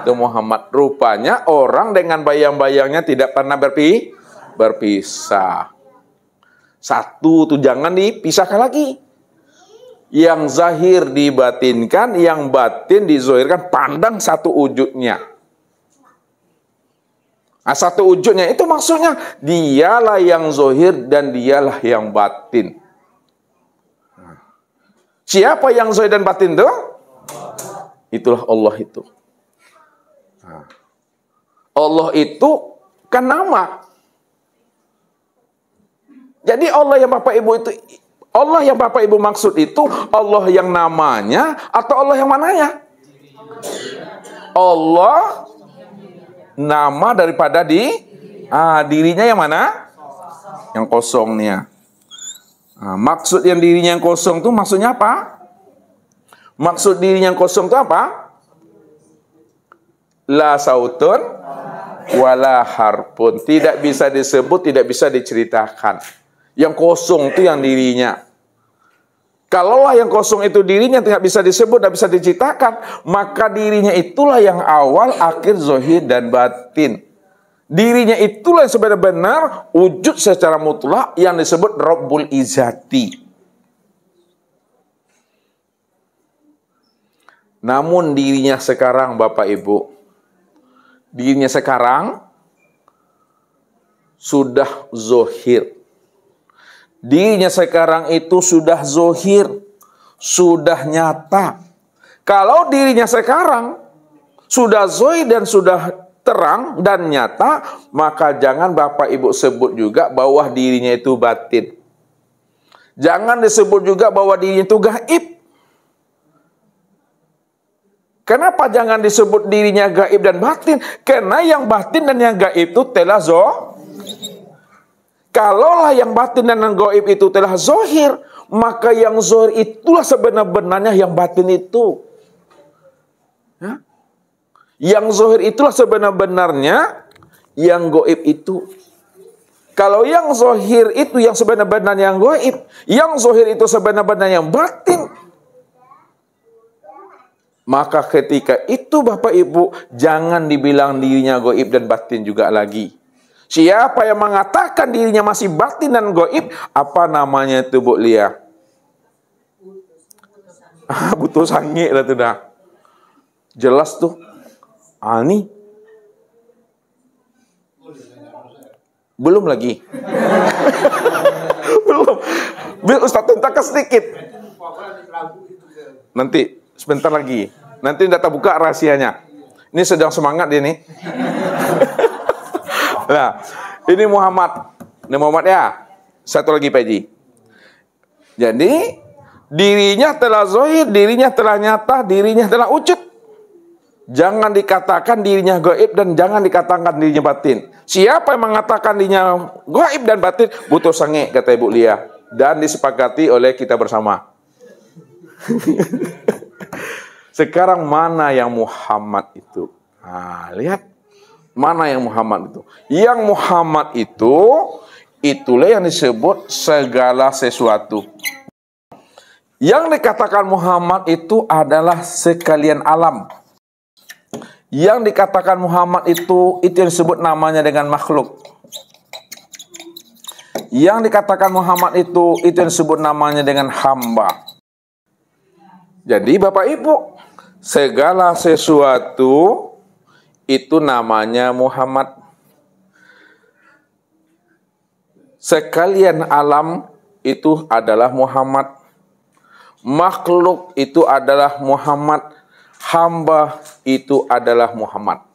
Speaker 1: Itu Muhammad. Rupanya orang dengan bayang-bayangnya tidak pernah berpisah. Satu tuh jangan dipisahkan lagi. Yang zahir dibatinkan, yang batin dizahirkan, pandang satu wujudnya. Nah, satu wujudnya itu maksudnya dialah yang zahir dan dialah yang batin. Siapa yang zahir dan batin itu? Itulah Allah itu. Allah itu kan nama. Jadi Allah yang Bapak Ibu itu, Allah yang Bapak Ibu maksud itu Allah yang namanya atau Allah yang mananya? Allah nama daripada dirinya yang mana? Yang kosongnya. Maksud yang dirinya yang kosong itu maksudnya apa? Maksud dirinya yang kosong itu apa? La sautun wala harpun. Tidak bisa disebut, tidak bisa diceritakan. Yang kosong itu yang dirinya. Kalaulah yang kosong itu dirinya tidak bisa disebut, tidak bisa diceritakan, maka dirinya itulah yang awal, akhir, zahir, dan batin. Dirinya itulah yang sebenar-benar wujud secara mutlak yang disebut Rabbul Izzati. Namun dirinya sekarang Bapak Ibu, dirinya sekarang sudah zahir. Dirinya sekarang itu sudah zahir, sudah nyata. Kalau dirinya sekarang sudah zahir dan sudah terang dan nyata, maka jangan Bapak Ibu sebut juga bahwa dirinya itu batin. Jangan disebut juga bahwa dirinya itu gaib. Kenapa jangan disebut dirinya gaib dan batin? Karena yang batin dan yang gaib itu telah kalaulah yang batin dan yang gaib itu telah zahir, maka yang zahir itulah sebenar-benarnya yang batin itu. Yang zahir itulah sebenar-benarnya yang gaib itu. Kalau yang zahir itu yang sebenar-benarnya yang gaib, yang zahir itu sebenar-benarnya yang batin, maka ketika itu Bapak Ibu, jangan dibilang dirinya gaib dan batin juga lagi. Siapa yang mengatakan dirinya masih batin dan gaib, apa namanya itu Bu Lia? Butuh sange lah tuh dah. Jelas tuh. Ini belum lagi. Belum. Biar Ustaz tentang sedikit. Nanti sebentar lagi. Nanti data buka rahasianya. Ini sedang semangat dia nih. Nah, ini Muhammad. Ini Muhammad ya. Satu lagi Pak Haji. Jadi dirinya telah zahir, dirinya telah nyata, dirinya telah wujud. Jangan dikatakan dirinya gaib dan jangan dikatakan dirinya batin. Siapa yang mengatakan dirinya gaib dan batin, butuh sange, kata Ibu Lia. Dan disepakati oleh kita bersama. Sekarang mana yang Muhammad itu? Nah, lihat. Mana yang Muhammad itu? Yang Muhammad itu, itulah yang disebut segala sesuatu. Yang dikatakan Muhammad itu adalah sekalian alam. Yang dikatakan Muhammad itu yang disebut namanya dengan makhluk. Yang dikatakan Muhammad itu yang disebut namanya dengan hamba. Jadi Bapak Ibu, segala sesuatu itu namanya Muhammad. Sekalian alam itu adalah Muhammad. Makhluk itu adalah Muhammad. Hamba itu adalah Muhammad.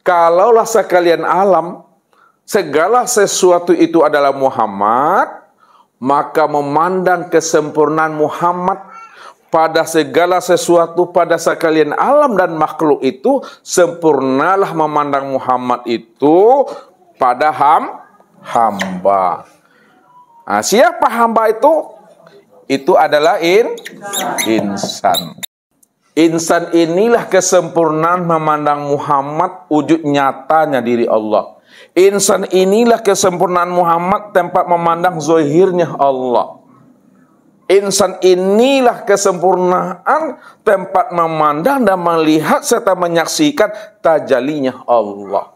Speaker 1: Kalaulah sekalian alam, segala sesuatu itu adalah Muhammad, maka memandang kesempurnaan Muhammad pada segala sesuatu, pada sekalian alam dan makhluk itu, sempurnalah memandang Muhammad itu pada hamba. Nah, siapa hamba itu? Itu adalah insan. Insan inilah kesempurnaan memandang Muhammad wujud nyatanya diri Allah. Insan inilah kesempurnaan Muhammad tempat memandang zahirnya Allah. Insan inilah kesempurnaan tempat memandang dan melihat serta menyaksikan tajalinya Allah.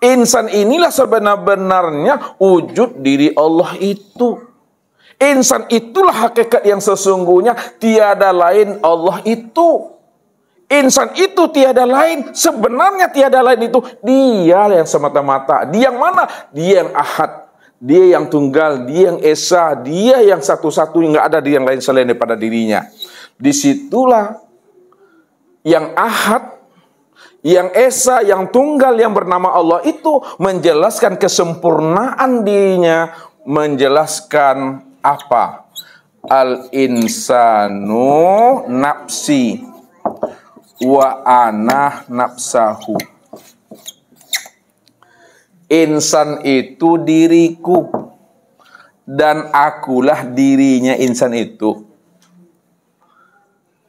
Speaker 1: Insan inilah sebenar-benarnya wujud diri Allah itu. Insan itulah hakikat yang sesungguhnya, tiada lain Allah itu. Insan itu tiada lain, sebenarnya tiada lain itu Dia yang semata-mata. Dia yang mana? Dia yang ahad, Dia yang tunggal, Dia yang esa, Dia yang satu-satunya, nggak ada yang lain selain daripada dirinya. Disitulah yang ahad, yang esa, yang tunggal, yang bernama Allah itu menjelaskan kesempurnaan dirinya, menjelaskan apa? Al-insanu nafsi wa ana nafsahu. Insan itu diriku dan akulah dirinya insan itu.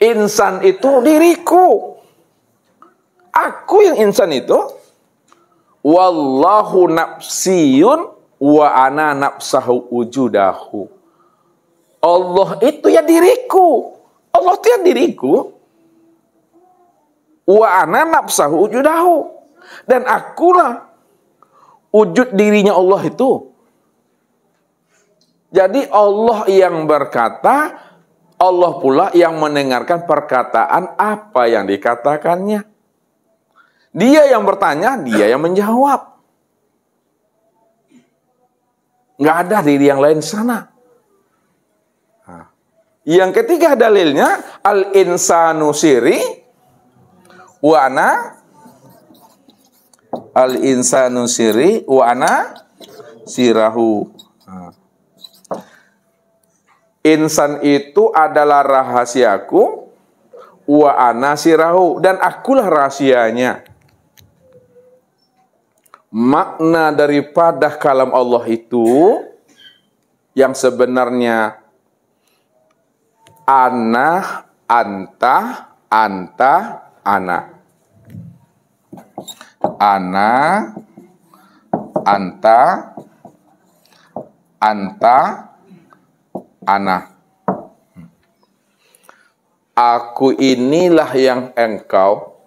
Speaker 1: Insan itu diriku. Aku yang insan itu. Wallahu nafsiyun wa ana nafsahu wujudahu. Allah itu ya diriku. Allah itu ya diriku. Wa ana nafsahu wujudahu. Dan akulah wujud dirinya Allah itu. Jadi Allah yang berkata, Allah pula yang mendengarkan perkataan apa yang dikatakannya. Dia yang bertanya, Dia yang menjawab. Nggak ada diri yang lain sana. Nah, yang ketiga dalilnya, al-insanu siri wa ana al-insanu siri wa ana sirahu. Nah. Insan itu adalah rahasiaku, wa ana sirahu, dan akulah rahasianya. Makna daripada kalam Allah itu yang sebenarnya ana, anta, anta, ana. Ana, anta, anta, ana. Aku inilah yang engkau,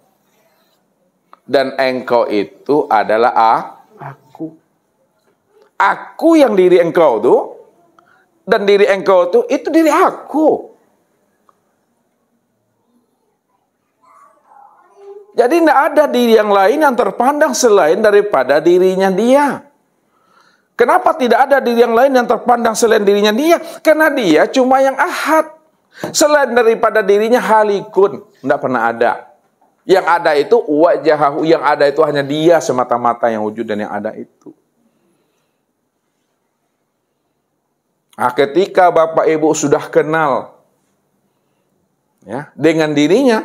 Speaker 1: dan engkau itu adalah aku. Aku yang diri engkau tuh, dan diri engkau tuh itu diri aku. Jadi tidak ada diri yang lain yang terpandang selain daripada dirinya dia. Kenapa tidak ada diri yang lain yang terpandang selain dirinya dia? Karena dia cuma yang ahad. Selain daripada dirinya halikun, tidak pernah ada. Yang ada itu wajahahu, yang ada itu hanya dia semata-mata yang wujud dan yang ada itu. Nah, ketika Bapak Ibu sudah kenal ya dengan dirinya,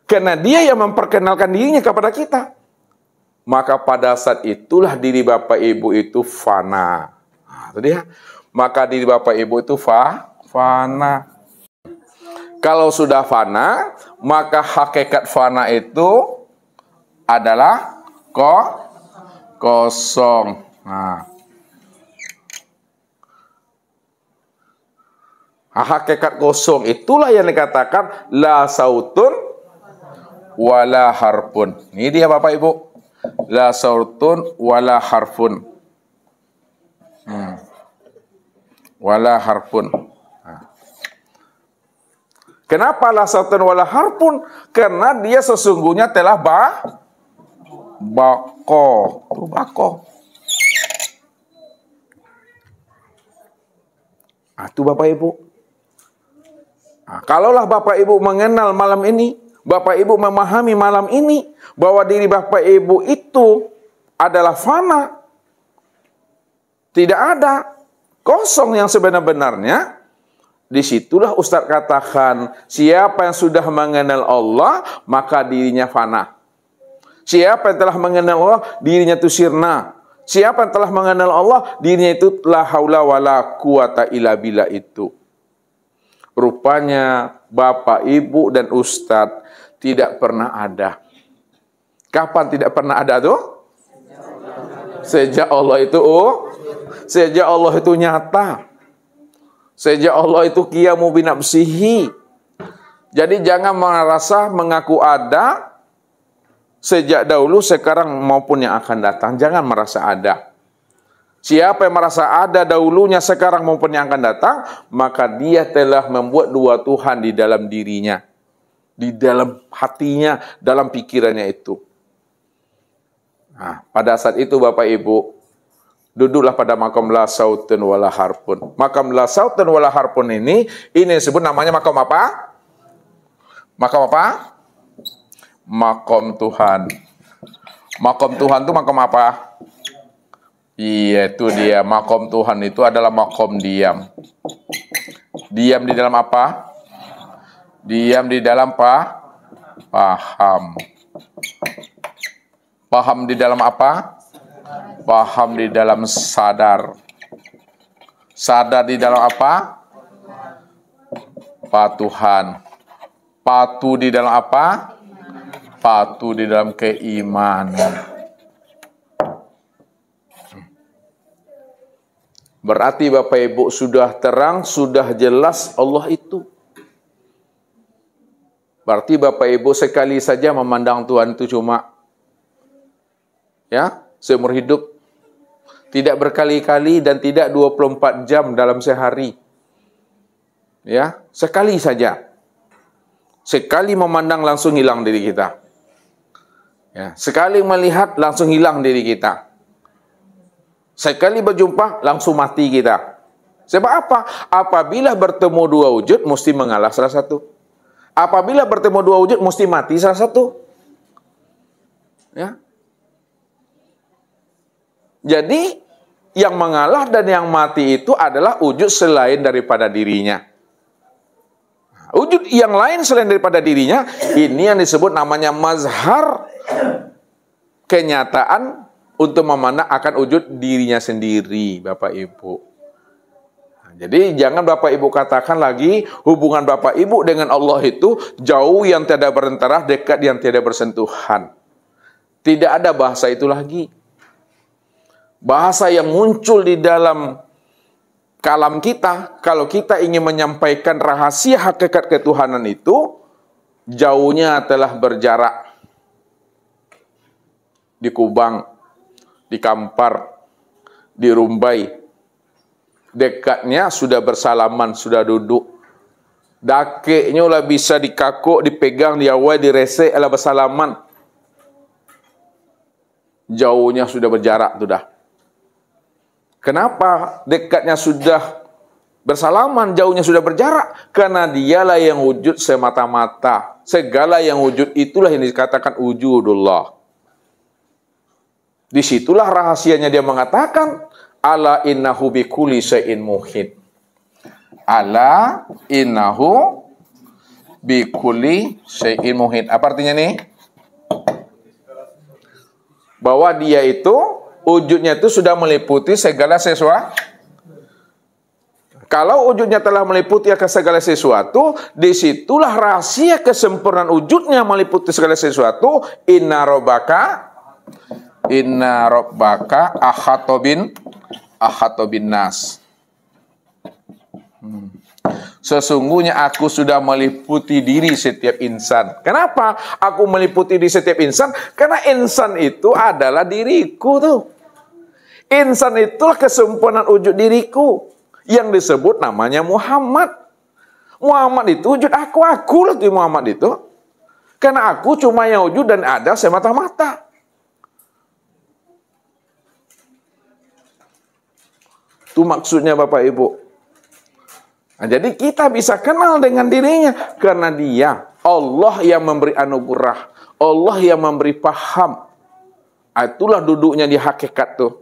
Speaker 1: karena dia yang memperkenalkan dirinya kepada kita, maka pada saat itulah diri Bapak Ibu itu fana. Nah, itu dia. Maka diri Bapak Ibu itu fana. Kalau sudah fana, maka hakikat fana itu adalah kosong. Nah, hakikat kosong itulah yang dikatakan la sautun wala harfun. Ini dia Bapak Ibu. La sautun wala harfun. Wala harfun. Kenapa la sautun wala harfun? Karena dia sesungguhnya telah bako. Nah, itu Bapak Ibu. Nah, kalaulah Bapak Ibu mengenal malam ini, Bapak Ibu memahami malam ini bahwa diri Bapak Ibu itu adalah fana, tidak ada, kosong yang sebenar-benarnya. Disitulah Ustadz katakan, siapa yang sudah mengenal Allah, maka dirinya fana. Siapa yang telah mengenal Allah, dirinya itu sirna. Siapa yang telah mengenal Allah, dirinya itu la haula wala quwata illa billah itu. Rupanya Bapak, Ibu, dan Ustadz tidak pernah ada. Kapan tidak pernah ada tuh? Sejak Allah itu sejak Allah itu nyata. Sejak Allah itu qiyamu binafsihi. Jadi jangan merasa mengaku ada sejak dahulu, sekarang maupun yang akan datang. Jangan merasa ada. Siapa yang merasa ada dahulunya, sekarang maupun yang akan datang, maka dia telah membuat dua Tuhan di dalam dirinya, di dalam hatinya, dalam pikirannya itu. Nah, pada saat itu Bapak Ibu, duduklah pada makam la sautun wala harfun. Makam la sautun wala harfun ini disebut namanya makam apa? Makam apa? Makam Tuhan. Makam Tuhan itu makam apa? Iya, itu dia. Makam Tuhan itu adalah makam diam. Diam di dalam apa? Diam di dalam paham. Paham di dalam apa? Paham di dalam sadar. Sadar di dalam apa? Patuhan. Patuh di dalam apa? Patuh di dalam keimanan. Berarti Bapak Ibu sudah terang, sudah jelas Allah itu. Berarti Bapak Ibu sekali saja memandang Tuhan itu cuma seumur hidup. Tidak berkali-kali dan tidak 24 jam dalam sehari. Ya, sekali saja. Sekali memandang langsung hilang diri kita. Ya, sekali melihat langsung hilang diri kita. Sekali berjumpa langsung mati kita. Sebab apa? Apabila bertemu dua wujud mesti mengalah salah satu. Apabila bertemu dua wujud mesti mati salah satu. Ya. Jadi yang mengalah dan yang mati itu adalah wujud selain daripada dirinya. Wujud yang lain selain daripada dirinya, ini yang disebut namanya mazhar, kenyataan untuk memandang akan wujud dirinya sendiri, Bapak Ibu. Jadi jangan Bapak Ibu katakan lagi hubungan Bapak Ibu dengan Allah itu jauh yang tidak berantara, dekat yang tidak bersentuhan. Tidak ada bahasa itu lagi. Bahasa yang muncul di dalam kalam kita, kalau kita ingin menyampaikan rahasia hakikat ketuhanan itu, jauhnya telah berjarak. Di Kubang, di Kampar, di Rumbai. Dekatnya sudah bersalaman, sudah duduk. Dakeknya lah bisa dikakuk, dipegang, diawai, direse, lah bersalaman. Jauhnya sudah berjarak, sudah. Kenapa dekatnya sudah bersalaman, jauhnya sudah berjarak? Karena dialah yang wujud semata-mata. Segala yang wujud itulah yang dikatakan wujudullah. Disitulah rahasianya dia mengatakan, ala innahu bikulli syai'in muhit. Ala innahu bikulli syai'in muhit. Apa artinya nih? Bahwa dia itu wujudnya itu sudah meliputi segala sesuatu. Kalau wujudnya telah meliputi segala sesuatu, disitulah rahasia kesempurnaan wujudnya meliputi segala sesuatu. Inna rabbaka ahatobin nas. Sesungguhnya aku sudah meliputi diri setiap insan. Kenapa aku meliputi diri setiap insan? Karena insan itu adalah diriku tuh. Insan itulah kesempurnaan wujud diriku. Yang disebut namanya Muhammad. Muhammad itu wujud aku lah tuh Muhammad itu. Karena aku cuma yang wujud dan ada semata-mata. Itu maksudnya Bapak Ibu. Nah, jadi kita bisa kenal dengan dirinya. Karena dia, Allah yang memberi anugerah. Allah yang memberi paham. Itulah duduknya di hakikat tuh.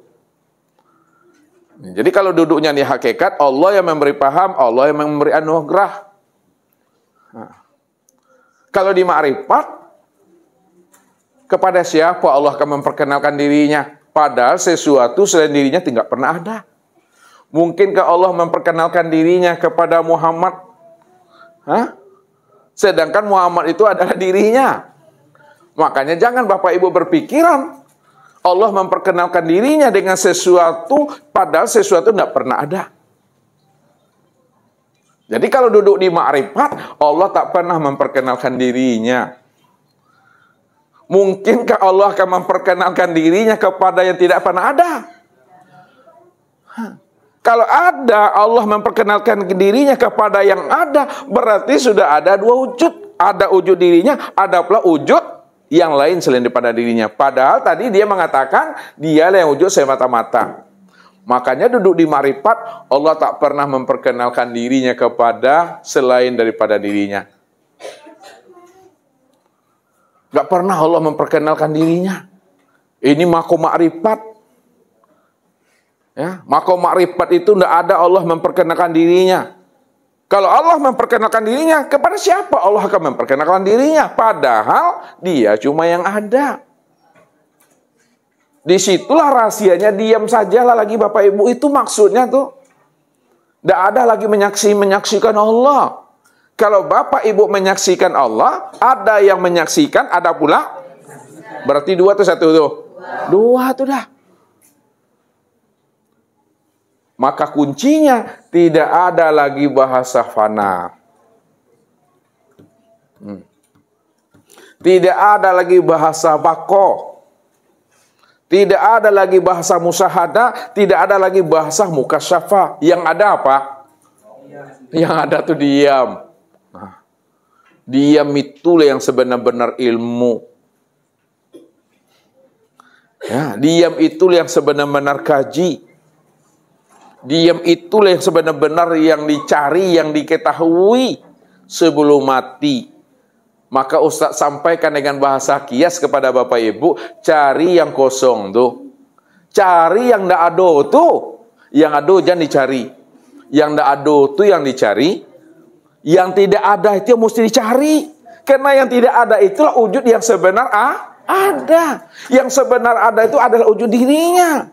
Speaker 1: Jadi kalau duduknya di hakikat, Allah yang memberi paham, Allah yang memberi anugerah. Nah, kalau di ma'rifat, kepada siapa Allah akan memperkenalkan dirinya? Padahal sesuatu selain dirinya tidak pernah ada. Mungkinkah Allah memperkenalkan dirinya kepada Muhammad? Sedangkan Muhammad itu adalah dirinya. Makanya jangan Bapak Ibu berpikiran Allah memperkenalkan dirinya dengan sesuatu, padahal sesuatu tidak pernah ada. Jadi kalau duduk di ma'rifat, Allah tak pernah memperkenalkan dirinya. Mungkinkah Allah akan memperkenalkan dirinya kepada yang tidak pernah ada? Kalau ada, Allah memperkenalkan dirinya kepada yang ada, berarti sudah ada dua wujud. Ada wujud dirinya, ada pula wujud yang lain selain daripada dirinya. Padahal tadi dia mengatakan, dialah yang wujud semata-mata. Makanya duduk di ma'rifat, Allah tak pernah memperkenalkan dirinya kepada selain daripada dirinya. Gak pernah Allah memperkenalkan dirinya. Ini makom ma'rifat. Ya, makom ma'rifat itu tidak ada Allah memperkenalkan dirinya. Kalau Allah memperkenalkan dirinya, kepada siapa Allah akan memperkenalkan dirinya? Padahal dia cuma yang ada. Disitulah rahasianya, diam sajalah lagi Bapak Ibu. Itu maksudnya tuh. Tidak ada lagi menyaksikan Allah. Kalau Bapak Ibu menyaksikan Allah, ada yang menyaksikan, ada pula. Berarti dua tuh satu tuh. Dua tuh dah. Maka kuncinya tidak ada lagi bahasa fana. Tidak ada lagi bahasa bako. Tidak ada lagi bahasa musahada. Tidak ada lagi bahasa mukasyafa. Yang ada apa? Yang ada tuh diam. Nah, diam itulah yang sebenar-benar ilmu. Ya, diam itulah yang sebenar-benar kaji. Diam itulah yang sebenar-benar yang dicari, yang diketahui sebelum mati. Maka Ustaz sampaikan dengan bahasa kias kepada Bapak Ibu, cari yang kosong tuh. Cari yang ndak ada tuh. Yang ada jangan dicari. Yang ndak ada tuh yang dicari. Yang tidak ada itu yang mesti dicari. Karena yang tidak ada itulah wujud yang sebenar ada. Yang sebenar ada itu adalah wujud dirinya.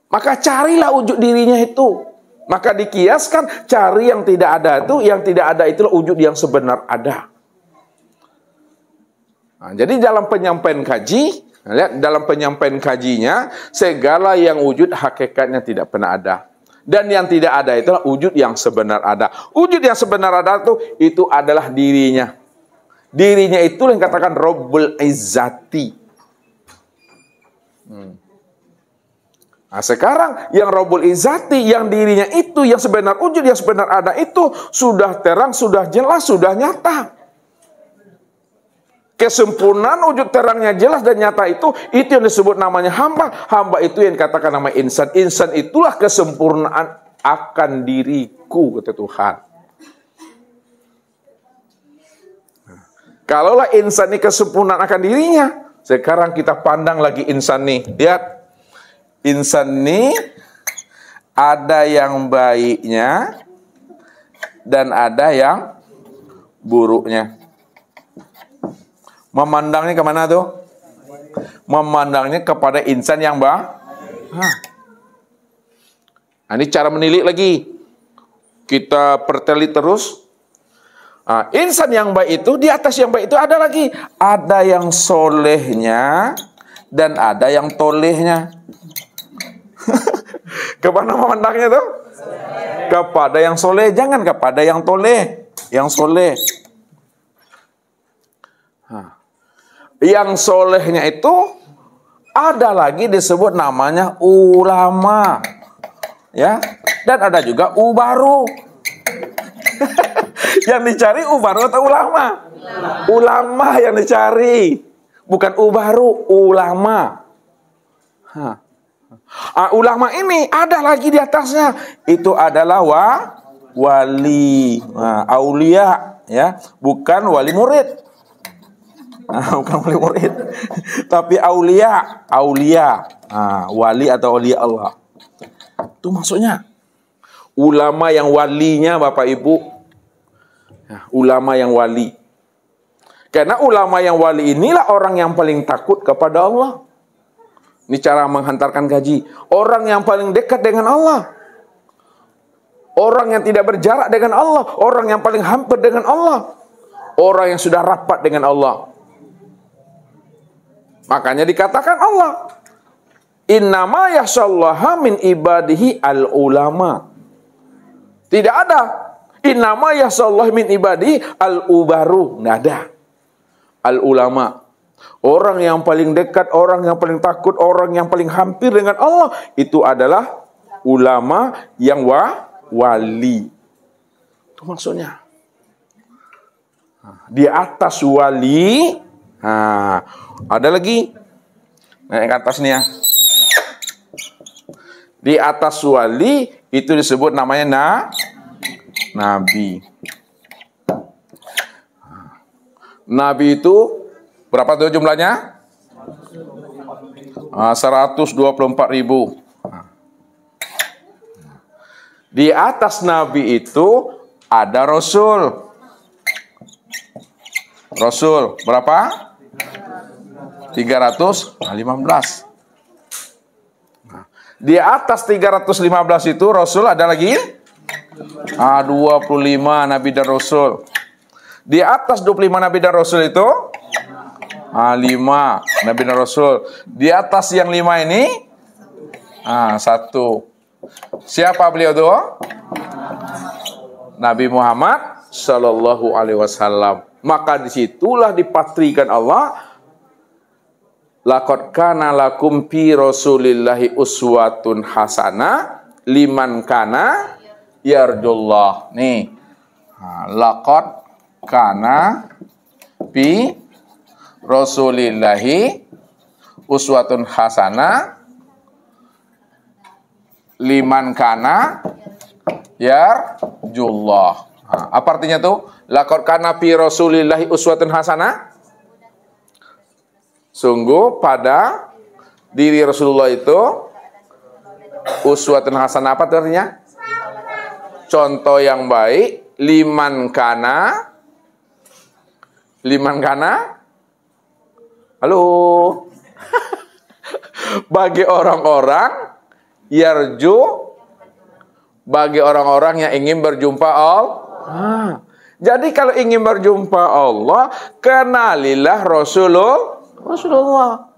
Speaker 1: Maka carilah wujud dirinya itu. Maka dikiaskan, cari yang tidak ada itu, yang tidak ada itulah wujud yang sebenar ada. Nah, jadi dalam penyampaian kaji, lihat dalam penyampaian kajinya, segala yang wujud hakikatnya tidak pernah ada. Dan yang tidak ada itulah wujud yang sebenar ada. Wujud yang sebenar ada itu adalah dirinya. Dirinya itu yang katakan Rabbul Izzati. Nah sekarang yang Rabbul Izzati, yang dirinya itu, yang sebenar wujud, yang sebenar ada itu sudah terang, sudah jelas, sudah nyata. Kesempurnaan wujud terangnya jelas dan nyata itu yang disebut namanya hamba. Hamba itu yang dikatakan nama insan. Insan itulah kesempurnaan akan diriku, kata Tuhan. Kalaulah insan ini kesempurnaan akan dirinya, sekarang kita pandang lagi insan nih. Lihat, insan ini ada yang baiknya dan ada yang buruknya. Memandangnya kemana tuh? Memandangnya kepada insan yang baik. Nah, ini cara menilik lagi. Kita pertelit terus. Nah, insan yang baik itu, di atas yang baik itu ada lagi. Ada yang solehnya dan ada yang tolehnya. Kemana memandangnya tuh? Kepada yang soleh, jangan kepada yang toleh. Yang soleh. Yang solehnya itu ada lagi disebut namanya ulama, ya, dan ada juga ubaru. Yang dicari ubaru atau ulama? Ulama yang dicari, bukan ubaru, ulama. Ulama ini ada lagi di atasnya, itu adalah wali, aulia, ya, bukan wali murid. Bukan wali murid, tapi aulia, wali atau aulia Allah. Itu maksudnya. Ulama yang walinya Bapak Ibu. Ulama yang wali. Karena ulama yang wali inilah orang yang paling takut kepada Allah. Ini cara menghantarkan gaji. Orang yang paling dekat dengan Allah. Orang yang tidak berjarak dengan Allah. Orang yang paling hampir dengan Allah. Orang yang sudah rapat dengan Allah. Makanya dikatakan Allah, innama yahsyallaha min ibadihi al-ulama. Tidak ada innama yahsyallaha min ibadihi al-ubaru. Nggak ada. Al-ulama. Orang yang paling dekat, orang yang paling takut, orang yang paling hampir dengan Allah, itu adalah ulama yang wali. Itu maksudnya. Di atas wali, ada lagi naik ke atas nih ya. Di atas wali itu disebut namanya nabi. Nabi itu berapa tuh jumlahnya? 124.000. Di atas nabi itu ada rasul. Rasul berapa? 315. Di atas 315 itu Rasul ada lagi 25 Nabi dan Rasul. Di atas 25 Nabi dan Rasul itu 5 Nabi dan Rasul. Di atas yang 5 ini 1. Siapa beliau tuh? Nabi Muhammad Sallallahu Alaihi Wasallam. Maka disitulah dipatrikan Allah, laqad kana lakum fi rasulillahi uswatun hasanah liman kana yarjullah. Nih, laqad kana fi rasulillahi uswatun hasanah liman kana yarjullah. Apa artinya tuh? Laqad kana fi rasulillahi uswatun hasanah. Sungguh pada diri Rasulullah itu uswatun hasanah, apa itu artinya? Contoh yang baik, liman kana. Halo. Bagi orang-orang yarju, bagi orang-orang yang ingin berjumpa Allah. Jadi kalau ingin berjumpa Allah, kenalilah Rasulullah.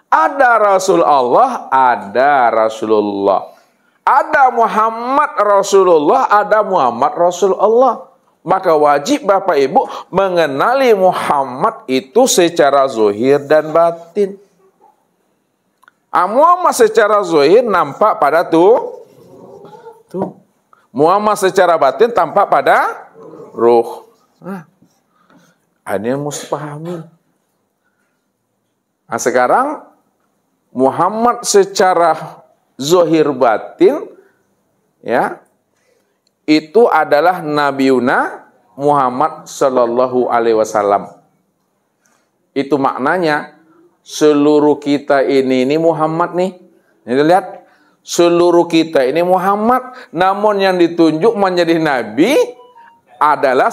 Speaker 1: Ada Rasul Allah, ada Rasulullah. Ada Muhammad Rasulullah, ada Muhammad Rasulullah. Maka wajib Bapak Ibu mengenali Muhammad itu secara zahir dan batin. Muhammad secara zahir nampak pada tuh. Muhammad secara batin tampak pada ruh. Ini yang mesti pahami. Nah, sekarang Muhammad secara zahir batin, ya, itu adalah Nabiuna Muhammad sallallahu alaihi wasallam. Itu maknanya seluruh kita ini Muhammad nih. Ini lihat, seluruh kita ini Muhammad, namun yang ditunjuk menjadi nabi adalah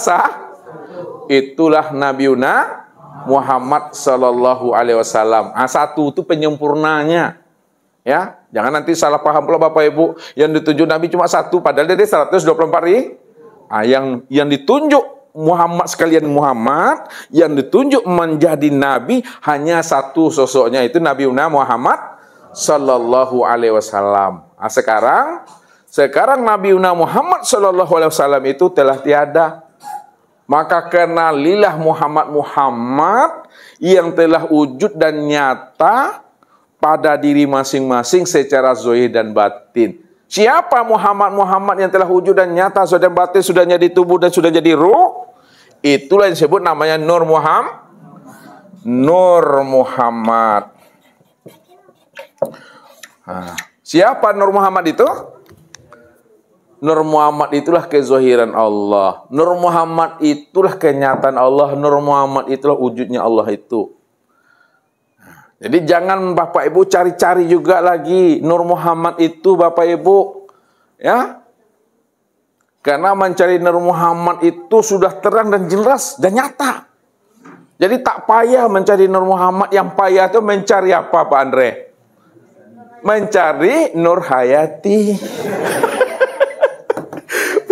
Speaker 1: itulah Nabiuna Muhammad sallallahu alaihi wasallam. Satu itu penyempurnanya. Ya, jangan nanti salah paham pula Bapak Ibu, yang ditunjuk nabi cuma satu padahal dia 124 ribu. Yang ditunjuk Muhammad sekalian Muhammad, yang ditunjuk menjadi nabi hanya satu sosoknya, itu Nabiuna Muhammad sallallahu alaihi wasallam. Sekarang Nabiuna Muhammad sallallahu alaihi wasallam itu telah tiada. Maka kenalilah Muhammad yang telah wujud dan nyata pada diri masing-masing secara zahir dan batin. Siapa Muhammad yang telah wujud dan nyata zahir dan batin, sudah jadi tubuh dan sudah jadi ruh? Itulah yang disebut namanya Nur Muhammad. Siapa Nur Muhammad itu? Nur Muhammad itulah kezahiran Allah. Nur Muhammad itulah kenyataan Allah. Nur Muhammad itulah wujudnya Allah itu. Jadi jangan Bapak Ibu cari-cari juga lagi Nur Muhammad itu Bapak Ibu. Ya. Karena mencari Nur Muhammad itu sudah terang dan jelas dan nyata. Jadi tak payah mencari Nur Muhammad. Yang payah itu mencari apa Pak Andre? Mencari Nur Hayati.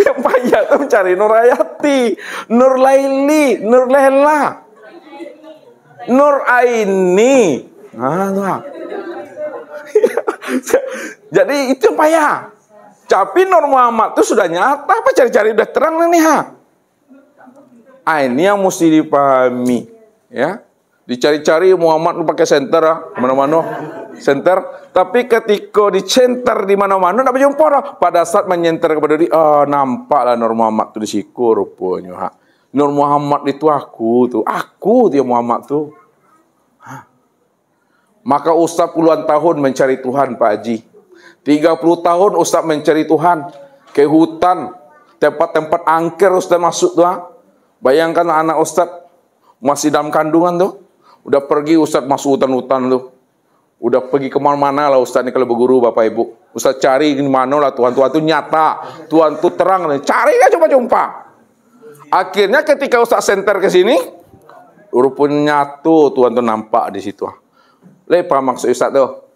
Speaker 1: Yang payah itu mencari Nur Hayati, Nur Laili, Nur Lela, Nur Aini. Jadi itu yang payah. Tapi Nur Muhammad itu sudah nyata, apa cari-cari udah terang nih ini yang mesti dipahami, ya. Dicari-cari Muhammad lu pakai senter mana-mana senter, tapi ketika dicenter di mana-mana enggak berjumpa. Pada saat menyenter kepada dia, nampaklah Nur Muhammad tu di siku rupanya. Nur Muhammad itu aku tuh dia Muhammad tuh. Maka Ustaz puluhan tahun mencari Tuhan Pak Haji. 30 tahun Ustaz mencari Tuhan ke hutan, tempat-tempat angker Ustaz masuk tuh. Bayangkan anak Ustaz masih dalam kandungan tuh. Udah pergi Ustaz masuk hutan-hutan tuh. Udah pergi kemana-mana lah Ustaz ini kalau berguru Bapak Ibu. Ustaz cari di mana lah Tuhan tuh nyata. Tuhan tuh terang. Cari aja jumpa. Akhirnya ketika Ustaz senter ke sini, rupanya nyatu Tuhan tuh nampak di situ. Paham maksud Ustaz tuh?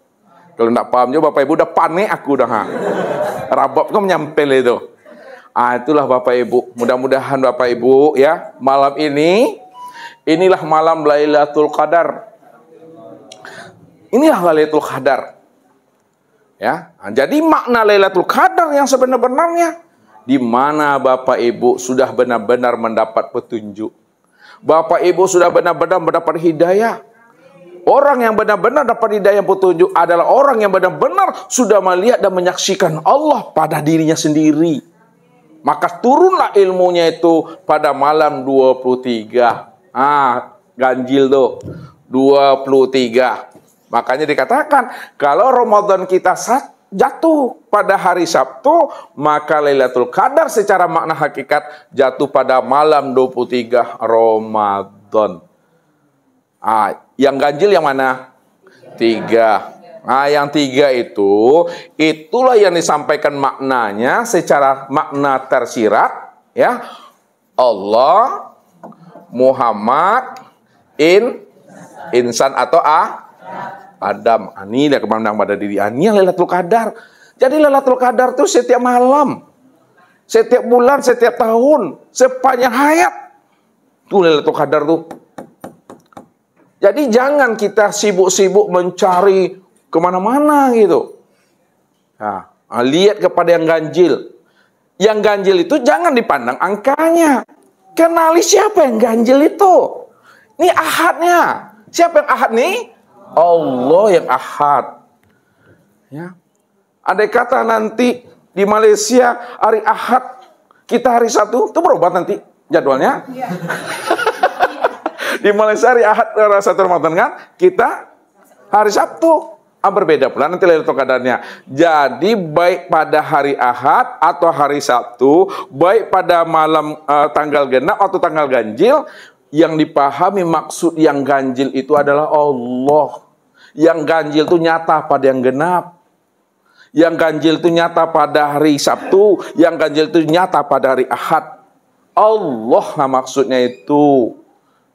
Speaker 1: Kalau enggak paham juga Bapak Ibu udah panik aku dah. Rabab kan menyampel itu. Itulah Bapak Ibu. Mudah-mudahan Bapak Ibu ya, malam ini inilah malam Lailatul Qadar. Inilah Lailatul Qadar. Ya, jadi makna Lailatul Qadar yang sebenar-benarnya di mana Bapak Ibu sudah benar-benar mendapat petunjuk. Bapak Ibu sudah benar-benar mendapat hidayah. Orang yang benar-benar dapat hidayah petunjuk adalah orang yang benar-benar sudah melihat dan menyaksikan Allah pada dirinya sendiri. Maka turunlah ilmunya itu pada malam 23. Ganjil tuh 23. Makanya dikatakan kalau Ramadan kita jatuh pada hari Sabtu, maka Lailatul Qadar secara makna hakikat jatuh pada malam 23 Ramadan. Yang ganjil yang mana? 3. Yang 3 itulah yang disampaikan maknanya secara makna tersirat, ya. Allah, Muhammad, insan atau Adam. Ini dia kemandang pada diri. Ini yang Lailatul Qadar. Jadi Lailatul Qadar itu setiap malam. setiap bulan, setiap tahun, sepanjang hayat. Tuh Lailatul Qadar tuh. Jadi jangan kita sibuk-sibuk mencari kemana-mana gitu. Nah, lihat kepada yang ganjil. Yang ganjil itu jangan dipandang angkanya. Kenali siapa yang ganjil itu. Ini ahadnya. Siapa yang ahad nih? Allah yang ahad. Ya. Andai kata nanti di Malaysia hari ahad, kita hari Sabtu, itu berobat nanti jadwalnya. Ya. Di Malaysia hari ahad, hari 1 Ramadan kan, kita hari Sabtu. Berbeda pula nanti Lailatul Qadarnya. Jadi baik pada hari Ahad atau hari Sabtu, baik pada malam tanggal genap atau tanggal ganjil, yang dipahami maksud yang ganjil itu adalah Allah. Yang ganjil itu nyata pada yang genap. Yang ganjil itu nyata pada hari Sabtu, yang ganjil itu nyata pada hari Ahad. Allah lah maksudnya itu.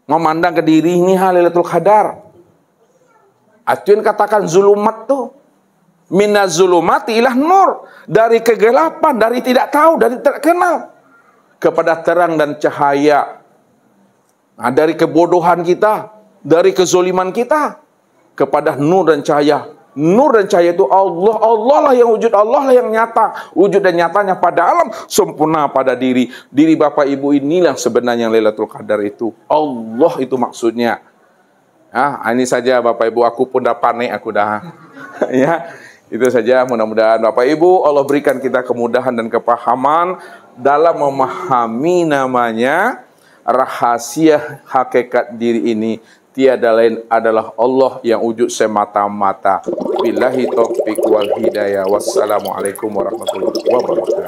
Speaker 1: Memandang ke diri ini Lailatul Qadar. Atuin katakan zulumat tuh. Minaz zulumati ilah nur. Dari kegelapan, dari tidak tahu, dari tidak kenal. Kepada terang dan cahaya. Nah, dari kebodohan kita, dari kezoliman kita. Kepada nur dan cahaya. Nur dan cahaya itu Allah. Allah lah yang wujud, Allah lah yang nyata. Wujud dan nyatanya pada alam, sempurna pada diri. Diri Bapak Ibu inilah sebenarnya Lailatul Qadar itu. Allah itu maksudnya. Ini saja Bapak Ibu, aku pun dah panik, aku dah. Ya, itu saja. Mudah-mudahan Bapak Ibu Allah berikan kita kemudahan dan kepahaman dalam memahami namanya rahasia hakikat diri ini. Tiada lain adalah Allah yang wujud semata-mata. Billahi taufiq wal hidayah. Wassalamualaikum warahmatullahi wabarakatuh.